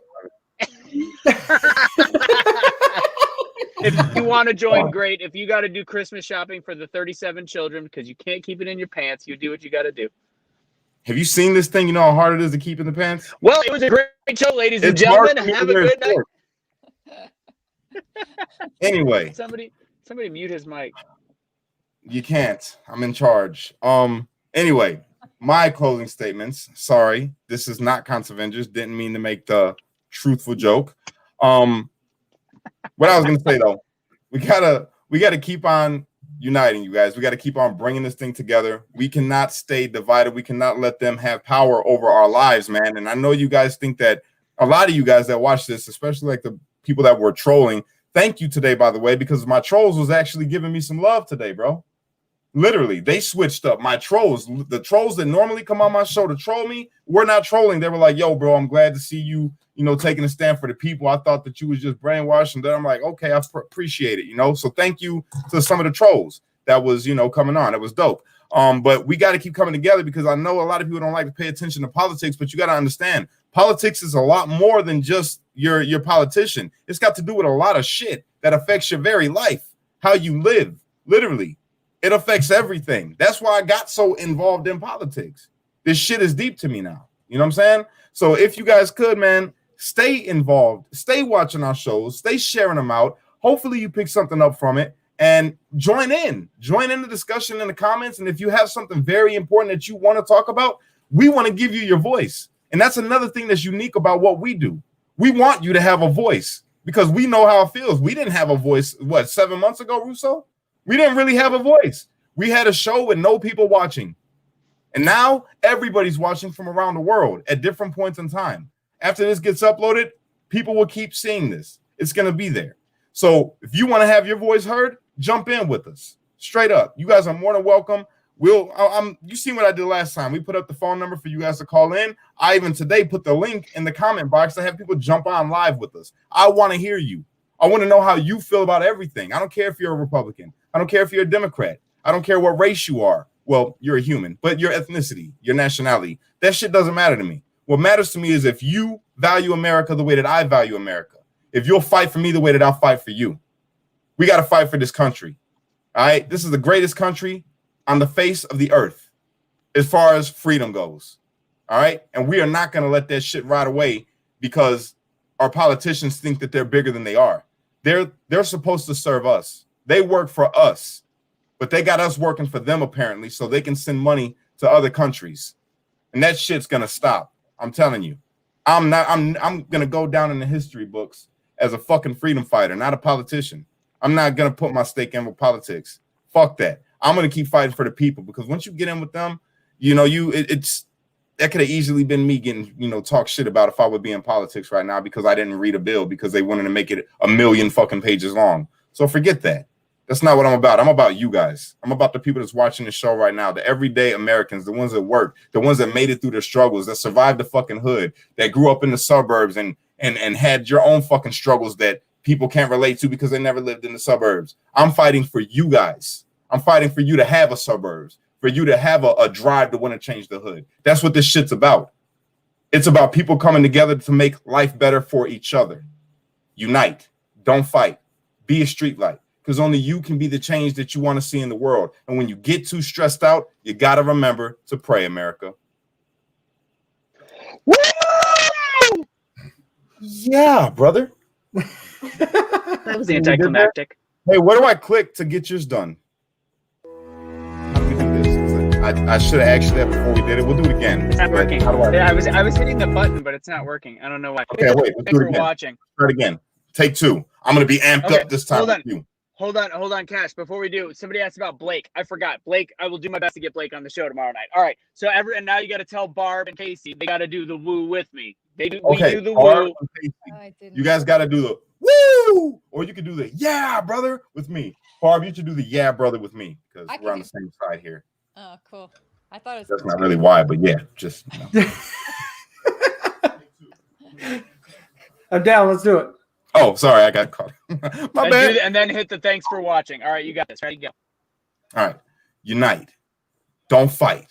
If you want to join, great. If you got to do Christmas shopping for the 37 children because you can't keep it in your pants, you do what you got to do. Have you seen this thing? You know how hard it is to keep in the pants? Well, it was a great show, ladies and It's hard gentlemen. for me Have to a wear good night. shorts. Anyway, Somebody mute his mic. you can't. I'm in charge. Anyway, my closing statements. Sorry, this is not Conservengers. Didn't mean to make the truthful joke. What I was gonna say though, we gotta keep on uniting, you guys. We got to keep on bringing this thing together. We cannot stay divided. We cannot let them have power over our lives, man. And I know you guys think that, a lot of you guys that watch this, especially like the people that were trolling, thank you today, by the way, because my trolls was actually giving me some love today, bro. Literally, they switched up. My trolls, the trolls that normally come on my show to troll me, were not trolling. They were like, yo, bro, I'm glad to see you, taking a stand for the people. I thought that you was just brainwashed. And then I'm like, okay, I appreciate it, So thank you to some of the trolls that was, coming on. It was dope. But we got to keep coming together, because I know a lot of people don't like to pay attention to politics, but you got to understand, politics is a lot more than just your politician. It's got to do with a lot of shit that affects your very life, how you live, literally. It affects everything. That's why I got so involved in politics. This shit is deep to me now. You know what I'm saying? So if you guys could, man, stay involved, stay watching our shows, stay sharing them out. Hopefully you pick something up from it and join in the discussion in the comments. And if you have something very important that you want to talk about, we want to give you your voice. And that's another thing that's unique about what we do. We want you to have a voice, because we know how it feels. We didn't have a voice, 7 months ago, Russo? We didn't really have a voice. We had a show with no people watching. And now everybody's watching from around the world at different points in time. After this gets uploaded, people will keep seeing this. It's going to be there. So if you want to have your voice heard, jump in with us. Straight up. You guys are more than welcome. You seen what I did last time. We put up the phone number for you guys to call in. I even today put the link in the comment box to have people jump on live with us. I want to hear you. I want to know how you feel about everything. I don't care if you're a Republican. I don't care if you're a Democrat. I don't care what race you are. Well, you're a human, but your ethnicity, your nationality, that shit doesn't matter to me. What matters to me is if you value America the way that I value America, if you'll fight for me the way that I'll fight for you. We got to fight for this country. All right. This is the greatest country on the face of the earth as far as freedom goes. All right. And we are not going to let that shit ride away because our politicians think that they're bigger than they are. They're supposed to serve us. They work for us, but they got us working for them apparently, so they can send money to other countries. And that shit's going to stop. I'm telling you. I'm going to go down in the history books as a fucking freedom fighter, not a politician. I'm not going to put my stake in with politics. Fuck that. I'm going to keep fighting for the people, because once you get in with them, that could have easily been me getting, talk shit about if I would be in politics right now because I didn't read a bill because they wanted to make it 1 million fucking pages long. So forget that. That's not what I'm about. I'm about you guys. I'm about the people that's watching the show right now, the everyday Americans, the ones that work, the ones that made it through their struggles, that survived the fucking hood, that grew up in the suburbs and had your own fucking struggles that people can't relate to because they never lived in the suburbs. I'm fighting for you guys. I'm fighting for you to have a suburbs, for you to have a drive to want to change the hood. That's what this shit's about. It's about people coming together to make life better for each other. Unite. Don't fight. Be a street light, because only you can be the change that you want to see in the world. And when you get too stressed out, you got to remember to pray, America. Woo! Yeah, brother. That was anticlimactic. Hey, where do I click to get yours done? How do we do this? I I should have asked you that before we did it. We'll do it again. It's not But working. how do I? Yeah, I was hitting the button, but it's not working. I don't know why. Okay, wait. Let's Thanks do it for again. watching. Start again. Take 2. I'm gonna be amped Okay, up this time hold on. with you. Hold on, Cash. Before we do, somebody asked about Blake. I forgot. Blake, I will do my best to get Blake on the show tomorrow night. All right. So and now you got to tell Barb and Casey they got to do the woo with me. We do the Barb woo. and Casey, I didn't. you guys got to do the woo, or you can do the yeah, brother, with me. Barb, you should do the yeah, brother, with me because I we're on can the same side here. Oh, cool. I thought it was. That's not really why, but yeah, just. You know. I'm down. Let's do it. Oh, sorry, I got caught. My bad. And then hit the thanks for watching. All right, you got this. Ready, go. All right, unite. Don't fight.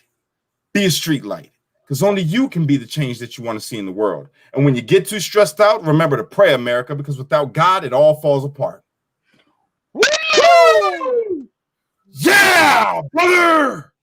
Be a street light, because only you can be the change that you want to see in the world. And when you get too stressed out, remember to pray, America, because without God, it all falls apart. Woo! Yeah, brother!